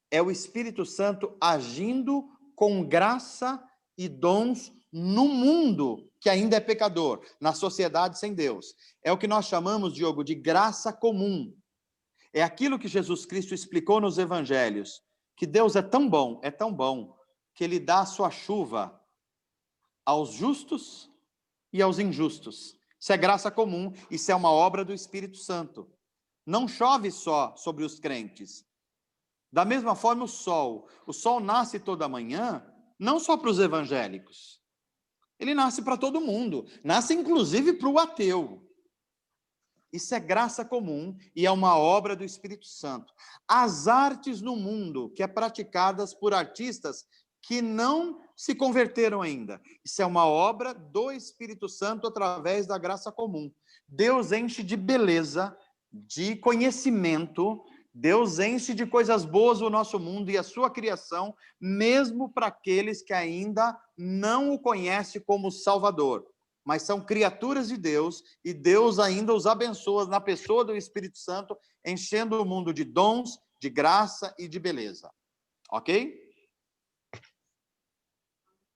é o Espírito Santo agindo com graça e dons no mundo que ainda é pecador, na sociedade sem Deus. É o que nós chamamos, Diogo, de graça comum. É aquilo que Jesus Cristo explicou nos evangelhos, que Deus é tão bom, que ele dá a sua chuva aos justos e aos injustos. Isso é graça comum, isso é uma obra do Espírito Santo. Não chove só sobre os crentes. Da mesma forma, o sol nasce toda manhã, não só para os evangélicos. Ele nasce para todo mundo, nasce inclusive para o ateu. Isso é graça comum e é uma obra do Espírito Santo. As artes no mundo, que é praticadas por artistas que não se converteram ainda. Isso é uma obra do Espírito Santo através da graça comum. Deus enche de beleza, de conhecimento, Deus enche de coisas boas o nosso mundo e a sua criação, mesmo para aqueles que ainda não o conhecem como Salvador, mas são criaturas de Deus, e Deus ainda os abençoa na pessoa do Espírito Santo, enchendo o mundo de dons, de graça e de beleza. Ok?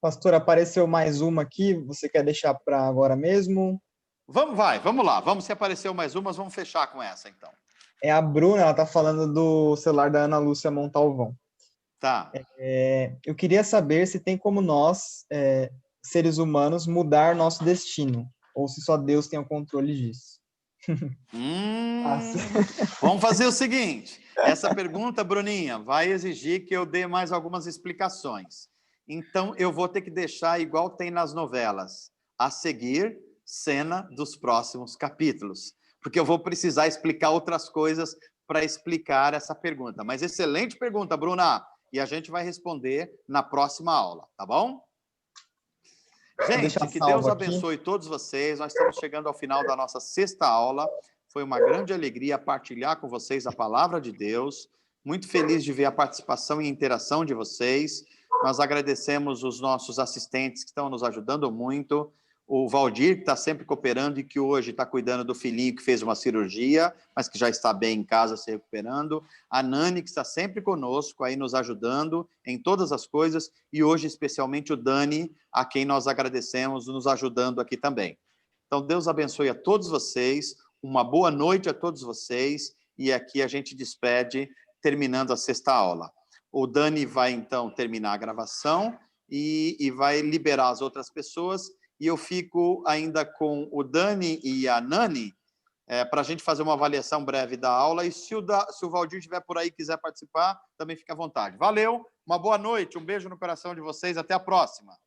Pastor, apareceu mais uma aqui, você quer deixar para agora mesmo? Vamos lá. Vamos, se apareceu mais umas, vamos fechar com essa, então. É a Bruna, ela está falando do celular da Ana Lúcia Montalvão. Tá. Eu queria saber se tem como nós, seres humanos, mudar nosso destino, ou se só Deus tem o controle disso. Vamos fazer o seguinte, essa pergunta, Bruninha, vai exigir que eu dê mais algumas explicações. Então, eu vou ter que deixar igual tem nas novelas, a seguir, cena dos próximos capítulos, porque eu vou precisar explicar outras coisas para explicar essa pergunta. Mas excelente pergunta, Bruna, e a gente vai responder na próxima aula, tá bom? Gente, que Deus abençoe todos vocês. Nós estamos chegando ao final da nossa 6ª aula. Foi uma grande alegria partilhar com vocês a palavra de Deus. Muito feliz de ver a participação e interação de vocês. Nós agradecemos os nossos assistentes que estão nos ajudando muito. O Valdir, que está sempre cooperando e que hoje está cuidando do filhinho que fez uma cirurgia, mas que já está bem em casa se recuperando. A Nani, que está sempre conosco, aí nos ajudando em todas as coisas. E hoje, especialmente, o Dani, a quem nós agradecemos, nos ajudando aqui também. Então, Deus abençoe a todos vocês. Uma boa noite a todos vocês. E aqui a gente despede, terminando a 6ª aula. O Dani vai, então, terminar a gravação e vai liberar as outras pessoas. E eu fico ainda com o Dani e a Nani para a gente fazer uma avaliação breve da aula. E se o Valdir estiver por aí e quiser participar, também fica à vontade. Valeu, uma boa noite, um beijo no coração de vocês, até a próxima.